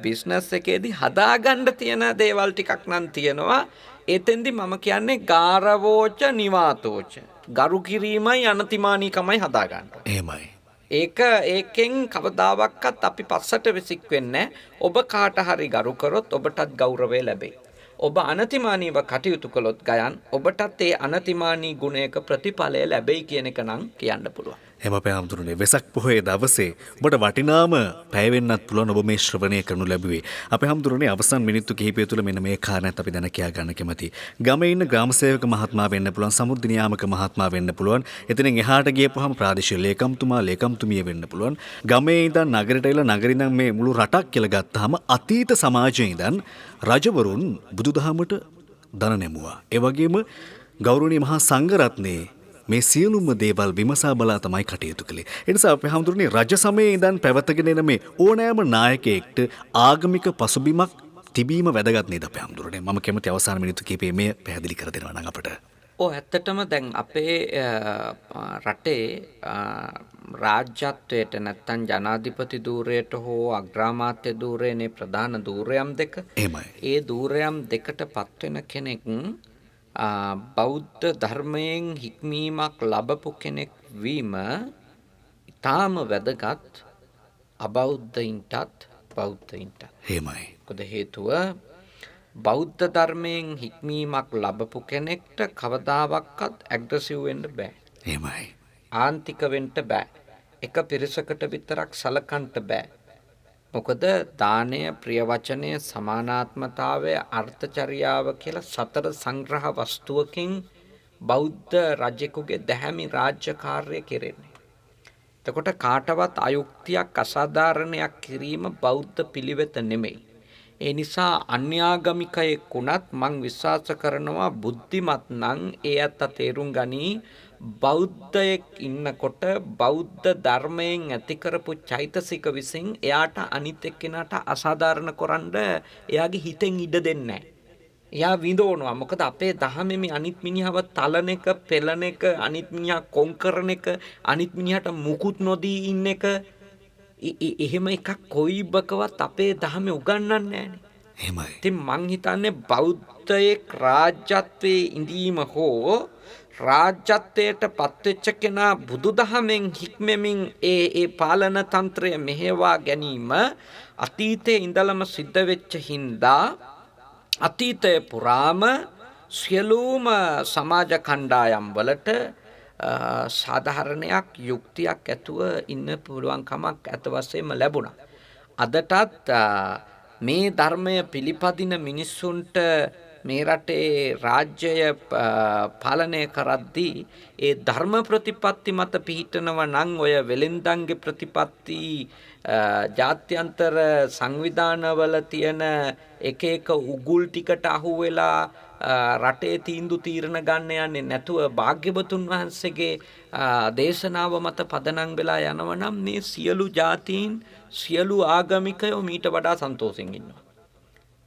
Speaker 2: බිස්නස් එකේදී හදාගන්න තියෙන දේවල් ටිකක් නම් තියෙනවා. එතෙන්දි මම කියන්නේ ගාරවෝච නිවාතෝච. ගරු කිරීමයි අනතිමානීකමයි හදාගන්න.
Speaker 1: එහෙමයි.
Speaker 2: ඒකෙන් කවදාවත් අපි පස්සට විසික් වෙන්නේ නැහැ. ඔබ කාට හරි ගරු කරොත් ඔබටත් ගෞරවය ලැබෙයි. ඔබ අනතිමානීව කටයුතු කළොත් ගයන් ඔබටත් ඒ අනතිමානී ගුණයක ප්‍රතිඵලය ලැබෙයි කියන එක නම් කියන්න පුළුවන්.
Speaker 1: එහෙම අපේ හාමුදුරනේ වෙසක් පොහොය දවසේ ඔබට වටිනාම පැය වෙන්නත් පුළුවන් ඔබ මේ ශ්‍රවණය කරනු ලැබුවේ. අපේ හාමුදුරනේ අවසන් මිනිත්තු කිහිපය තුළ මෙන්න මේ කාරණාත් අපි දැන කියා ගන්න කැමතියි. ගමේ ඉන්න ග්‍රාම සේවක මහත්මයා වෙන්න පුළුවන්, සමුද්ද නියාමක මහත්මයා වෙන්න පුළුවන්. එතනින් එහාට ගියපුවාම ප්‍රාදේශීය ලේකම්තුමා, ලේකම්තුමිය වෙන්න පුළුවන්. ගමේ ඉඳන් නගරයට එලා නගරින් ඉඳන් මේ මුළු රටක් කියලා ගත්තාම අතීත සමාජයේ ඉඳන් රජවරුන් බුදුදහමට දන නැමුවා. ඒ වගේම ගෞරවනීය මහා සංඝරත්නයේ මේ සියලුම දේවල් විමසා බලා තමයි කටයුතු කළේ. ඒ නිසා අපේ හාමුදුරනේ රජ සමයේ ඉඳන් පැවතගෙන එන මේ ඕනෑම නායකයෙක්ට ආගමික පසුබිමක් තිබීම වැදගත් නේද අපේ හාමුදුරනේ? මම කැමති අවසාන මිනිත්තු කිහිපෙ මේ පැහැදිලි කර දෙනවා නම් අපට.
Speaker 2: ඇත්තටම දැන් අපේ රටේ රාජ්‍යත්වයට නැත්තම් ජනාධිපති ධූරයට හෝ අග්‍රාමාත්‍ය ධූරයනේ ප්‍රධාන ධූරයම් දෙක.
Speaker 1: එහෙමයි.
Speaker 2: ඒ ධූරයම් දෙකට පත් වෙන කෙනෙක් බෞද්ධ ධර්මයෙන් හික්මීමක් ලැබපු කෙනෙක් වීම ඊටාම වැදගත් අබෞද්ධයින්ටත් බෞද්ධයින්ටත්.
Speaker 1: එහෙමයි.
Speaker 2: මොකද හේතුව බෞද්ධ ධර්මයෙන් හික්මීමක් ලැබපු කෙනෙක්ට කවදාවත් ඇග්‍රසිව් වෙන්න බෑ.
Speaker 1: එහෙමයි.
Speaker 2: ආන්තික වෙන්න බෑ. එක පිරිසකට විතරක් සලකන්න බෑ. මොකද දානය, ප්‍රියවචනය, සමානාත්මතාවය, අර්ථචර්යාව කියලා 4 සංග්‍රහ වස්තුවකින් බෞද්ධ රජෙකුගේ දැහැමි රාජ්‍ය කාර්යය කෙරෙන්නේ. එතකොට කාටවත් අයුක්තියක් අසාධාරණයක් කිරීම බෞද්ධ පිළිවෙත නෙමෙයි. ඒ නිසා අන්‍යාගමිකයෙක් වුණත් මං විශ්වාස කරනවා බුද්ධිමත් නම් ඒ අත තේරුම් ගනී බෞද්ධයෙක් ඉන්නකොට බෞද්ධ ධර්මයෙන් ඇති කරපු චෛතසික විසින් එයාට අනිත් එක්කෙනාට අසාධාරණ කරන්න එයාගේ හිතෙන් ඉඩ දෙන්නේ නැහැ. එයා විඳවනවා. මොකද අපේ දහමෙමි අනිත් මිනිහව තලන එක, පෙළන එක, අනිත් මිනිහා කොන් කරන එක, අනිත් මිනිහට මුකුත් නොදී ඉන්න එක, එහෙම එකක් කොයිබකවත් අපේ දහමේ උගන්වන්නේ නැහැනේ.
Speaker 1: එහෙමයි.
Speaker 2: ඉතින් මං හිතන්නේ බෞද්ධයෙක් රාජ්‍යත්වයේ ඉඳීම හෝ රාජ්‍යත්වයට පත්වෙච්ච කෙනා බුදුදහමෙන් හික්මෙමින් ඒ පාලන තන්ත්‍රය මෙහෙවා ගැනීම අතීතයේ ඉඳලම සිද්ධ වෙච්ච හින්දා අතීතය පුරාම සියලුම සමාජ කණ්ඩායම් වලට සාධාරණයක් යුක්තියක් ඇතුව ඉන්න පුළුවන් කමක් ඇත වශයෙන්ම ලැබුණා. අදටත් මේ ධර්මය පිළිපදින මිනිස්සුන්ට මේ රටේ රාජ්‍යය පාලනය කරද්දී ඒ ධර්ම ප්‍රතිපත්ති මත පිහිටනවා නම් ඔය වෙලෙන්දන්ගේ ප්‍රතිපත්ති ජාත්‍යන්තර සංවිධානවල තියෙන එක උගුල් ටිකට අහු වෙලා රටේ තීන්දුව තීරණ ගන්න යන්නේ නැතුව භාග්‍යවතුන් වහන්සේගේ දේශනාව මත පදනම් වෙලා යනවා නම් මේ සියලු ජාතීන් සියලු ආගමිකයෝ මීට වඩා සන්තෝෂෙන් ඉන්නවා.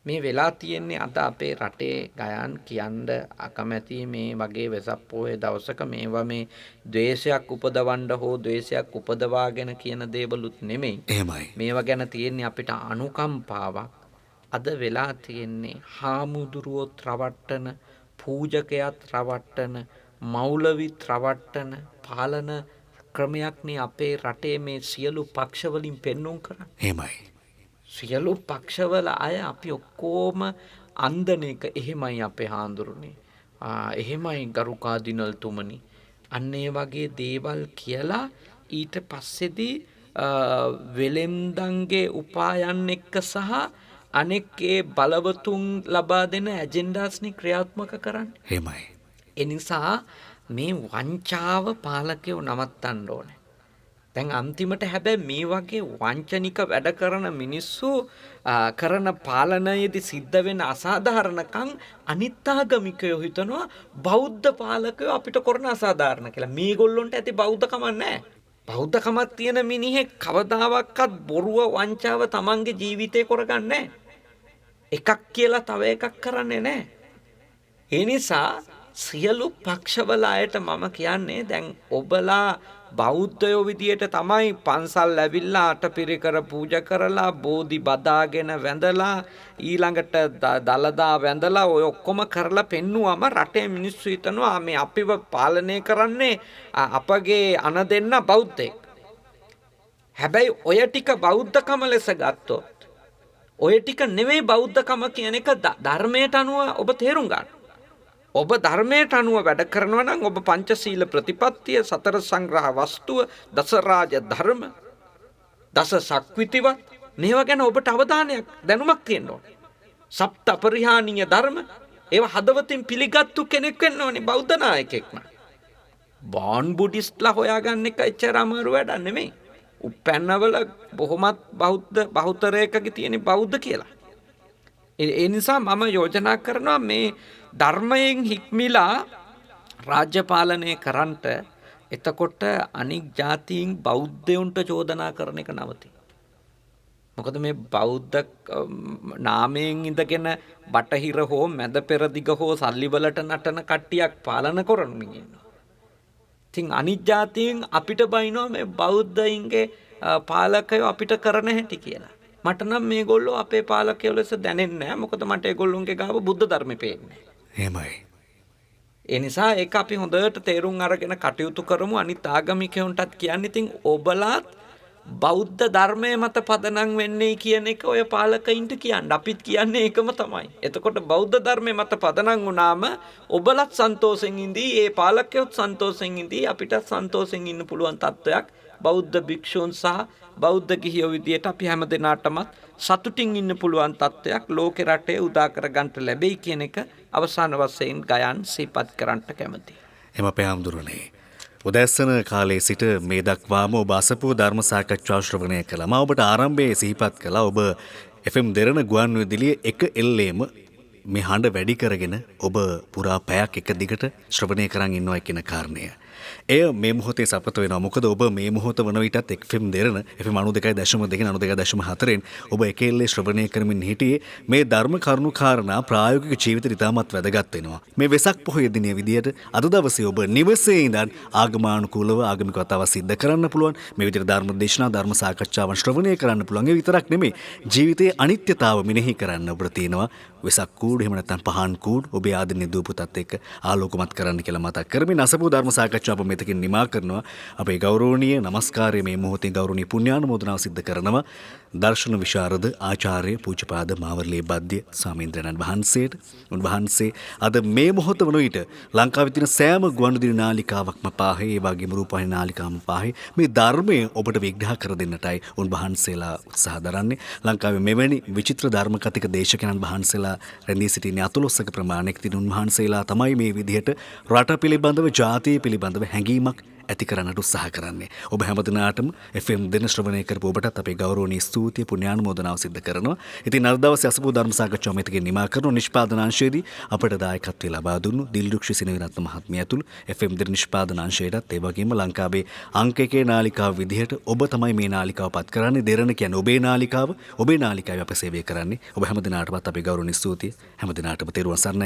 Speaker 2: මේ වෙලා තියෙන්නේ අද අපේ රටේ ගයන් කියන්න අකමැති මේ වගේ වෙසක් පොහේ දවසක මේවා මේ ද්වේෂයක් උපදවන්න හෝ ද්වේෂයක් උපදවාගෙන කියන දේවලුත් නෙමෙයි.
Speaker 1: එහෙමයි.
Speaker 2: මේවා ගැන තියෙන්නේ අපිට අනුකම්පාවක්. අද වෙලා තියෙන්නේ හාමුදුරුවොත් රවට්ටන, පූජකයාත් රවට්ටන, මෞලවිත් රවට්ටන පාලන ක්‍රමයක්නේ අපේ රටේ මේ සියලු පක්ෂවලින් පෙන්වුම් කරන්නේ.
Speaker 1: එහෙමයි.
Speaker 2: සියලු පක්ෂවල අය අපි ඔක්කොම අන්දන එක. එහෙමයි අපේ හාමුදුරනේ. එහෙමයි ගරුකාදිනල්තුමනි. අන්න ඒ වගේ දේවල් කියලා ඊට පස්සේදී වෙලෙන්දන්ගේ උපායන් එක්ක සහ අනෙක් ඒ බලවතුන් ලබා දෙන ඇජෙන්ඩාස්නි ක්‍රියාත්මක කරන්නේ.
Speaker 1: එහෙමයි.
Speaker 2: ඒ නිසා මේ වංචාව පාලකයෝ නවත්තන්න ඕනේ. දැන් අන්තිමට හැබැයි මේ වගේ වංචනික වැඩ කරන මිනිස්සු කරන පාලනයේදී සිද්ධ වෙන අසාධාරණකම් අනිත් ආගමිකයෝ හිතනවා බෞද්ධ පාලකයෝ අපිට කරන අසාධාරණ කියලා. මේගොල්ලොන්ට ඇති බෞද්ධකම නැහැ. බෞද්ධකමක් තියෙන මිනිහෙක් කවදාවත් බොරුව වංචාව තමන්ගේ ජීවිතේ කරගන්නේ නැහැ. එකක් කියලා තව එකක් කරන්නේ නැහැ. ඒ නිසා සියලු පක්ෂවල අයට මම කියන්නේ දැන් ඔබලා බෞද්ධයෝ විදියට තමයි පන්සල් ඇවිල්ලා අටපිරිකර පූජා කරලා බෝධි බදාගෙන වැඳලා ඊළඟට දලදා වැඳලා ඔය ඔක්කොම කරලා පෙන්නුවම රටේ මිනිස්සු හිතනවා මේ අපිව පාලනය කරන්නේ අපගේ අන දෙන්න බෞද්ධයෙක්. හැබැයි ඔය ටික බෞද්ධකම ලෙස ගත්තොත් ඔය ටික නෙවෙයි බෞද්ධකම කියන එක ධර්මයට අනුව ඔබ තේරුම් ගන්න. ඔබ ධර්මයට අනුව වැඩ කරනවා නම් ඔබ පංචශීල ප්‍රතිපත්තිය, සතර සංග්‍රහ වස්තුව, දසරාජ ධර්ම, දස සක්විතිවත් මේවා ගැන ඔබට අවධානයක් දැනුමක් තියෙන්න ඕනේ. සප්ත අපරිහානීය ධර්ම ඒවා හදවතින් පිළිගත්තු කෙනෙක් වෙන්න ඕනේ බෞද්ධ නායකයෙක් නම්. බෝන් බුද්දිස්ට්ලා හොයාගන්න එක එච්චර අමාරු වැඩක් නෙමෙයි. උපැන්නවල බොහොමත් බෞද්ධරයකගේ තියෙන බෞද්ධ කියලා. ඒ නිසා මම යෝජනා කරනවා මේ ධර්මයෙන් හික්මිලා රාජ්‍ය පාලනය කරන්නට. එතකොට අනික් ජාතීන් බෞද්ධයන්ට චෝදනා කරන එක නවතී. මොකද මේ බෞද්ධ නාමයෙන් ඉඳගෙන බටහිර හෝ මැද පෙරදිග හෝ සල්ලිවලට නටන කට්ටියක් පාලන කරමින් ඉන්නවා. ඉතින් අනිත් ජාතීන් අපිට බයිනවා මේ බෞද්ධයින්ගේ පාලකයෝ අපිට කරන හැටි කියලා. මට නම් මේගොල්ලෝ අපේ පාලකයෝ ලෙස දැනෙන්නේ නැහැ. මොකද මට ඒගොල්ලොන්ගේ ගාව බුද්ධ ධර්මෙ පේන්නේ.
Speaker 1: එහෙමයි.
Speaker 2: ඒ නිසා ඒක අපි හොඳට තේරුම් අරගෙන කටයුතු කරමු. අනිත් ආගමිකයන්ටත් කියන්නේ ඉතින් ඔබලාත් බෞද්ධ ධර්මයේ මත පදනම් වෙන්නේ කියන එක ඔය පාලකයින්ට කියන්න. අපිත් කියන්නේ ඒකම තමයි. එතකොට බෞද්ධ ධර්මයේ මත පදනම් වුණාම ඔබලත් සන්තෝෂෙන් ඉඳී, ඒ පාලකයොත් සන්තෝෂෙන් ඉඳී, අපිටත් සන්තෝෂෙන් ඉන්න පුළුවන් තත්වයක් බෞද්ධ භික්ෂූන් සහ බෞද්ධ ගිහියෝ විදියට අපි හැම දෙනාටමත් සතුටින් ඉන්න පුළුවන් තත්ත්වයක් ලෝකෙ රටේ උදා කර ගන්නට ලැබෙයි කියන එක අවසාන වශයෙන් ගයන් සිහිපත් කරන්නට කැමතියි.
Speaker 1: එම පැහැඳුරනේ. උදැස්සන කාලයේ සිට මේ දක්වාම ඔබ අසපු ධර්ම සාකච්ඡා ශ්‍රවණය කළා. මම ඔබට ආරම්භයේ සිහිපත් කළා ඔබ FM දෙරණ ගුවන් විදුලියේ එක එල්ලේම මේ හඬ වැඩි කරගෙන ඔබ පුරා පැයක් එක දිගට ශ්‍රවණය කරන් ඉන්නවා කියන කාරණය. එය මේ මොහොතේ සපත වෙනවා. මොකද ඔබ මේ මොහොත වන විටත් FM දෙරණ FM 92.2 92.4න් ඔබ එක එල්ලේ ශ්‍රවණය කරමින් හිටියේ මේ ධර්ම කරුණු කාරණා ප්‍රායෝගික ජීවිතයට ඉතාමත් වැදගත් වෙනවා. මේ වෙසක් පොහොය දිනය විදියට අද දවසේ ඔබ නිවසේ ඉඳන් ආගමානුකූලව ආගමික වතාවක් සිද්ධ කරන්න පුළුවන්. මේ විදියට ධර්ම දේශනා ධර්ම සාකච්ඡාවන් ශ්‍රවණය කරන්න පුළුවන්. ඒ විතරක් නෙමෙයි ජීවිතයේ අනිත්‍යතාව මෙනෙහි කරන්න ඔබට තියෙනවා. වෙසක් කූඩු එහෙම නැත්නම් පහන් කූඩු ඔබේ ආදරණීය දූ පුතත් එක්ක ආලෝකමත් කරන්න කියලා මතක් කරමින් අසපු ධර්ම සාකච්ඡාව අප මෙතකින් නිමා කරනවා. අපේ ගෞරවනීය නමස්කාරය මේ මොහොතේ ගෞරවනීය පුණ්‍යානුමෝදනාව සිද්ධ කරනවා. දර්ශන විශාරද ආචාර්ය පූජ්‍යපාද මාවර්ලී බද්දේ ස්වාමීන්ද්‍රයන් වහන්සේට. උන්වහන්සේ අද මේ මොහොත වන විට ලංකාවේ තියෙන සෑම ගුවන්විදුලි නාලිකාවක්ම පාහේ ඒ වගේම රූපවාහිනී නාලිකාවක්ම පාහේ මේ ධර්මය ඔබට විග්‍රහ කර දෙන්නටයි උන්වහන්සේලා උත්සාහ දරන්නේ. ලංකාවේ මෙවැනි විචිත්‍ර ධර්ම කතික දේශකයන්න් වහන්සේලා රැඳී සිටින අතුලොස්සක ප්‍රමාණයක් තිබුණු උන්වහන්සේලා තමයි මේ විදිහට රට පිළිබඳව ජාතිය පිළිබඳව හැඟීමක් ඇති කරන්නට උත්සාහ කරන්නේ. ඔබ හැමදිනාටම FM දෙන ශ්‍රවණය කරපු ඔබටත් අපේ ගෞරවනීය ස්තුතිය පුණ්‍යානුමෝදනාව සිද්ධ කරනවා. ඉතින් අද දවසේ අසපු ධර්ම සාකච්ඡාව මෙතකින් නිමා කරන නිෂ්පාදනාංශයේදී අපට දායකත්වය ලබා දුන්නු දිල්රුක්ෂි සිනවිරත්න මහත්මිය ඇතුළු FM දෙන නිෂ්පාදනාංශයටත් ඒ වගේම ලංකාවේ අංක 1 නාලිකාව විදිහට ඔබ තමයි මේ නාලිකාව පත් කරන්නේ. දෙරණ කියන්නේ ඔබේ නාලිකාව. ඔබේ නාලිකාවේ අප සේවය කරන්නේ. ඔබ හැමදිනාටමත් අපේ ගෞරවනීය ස්තුතිය. හැමදිනාටම තෙරුවන් සරණයි.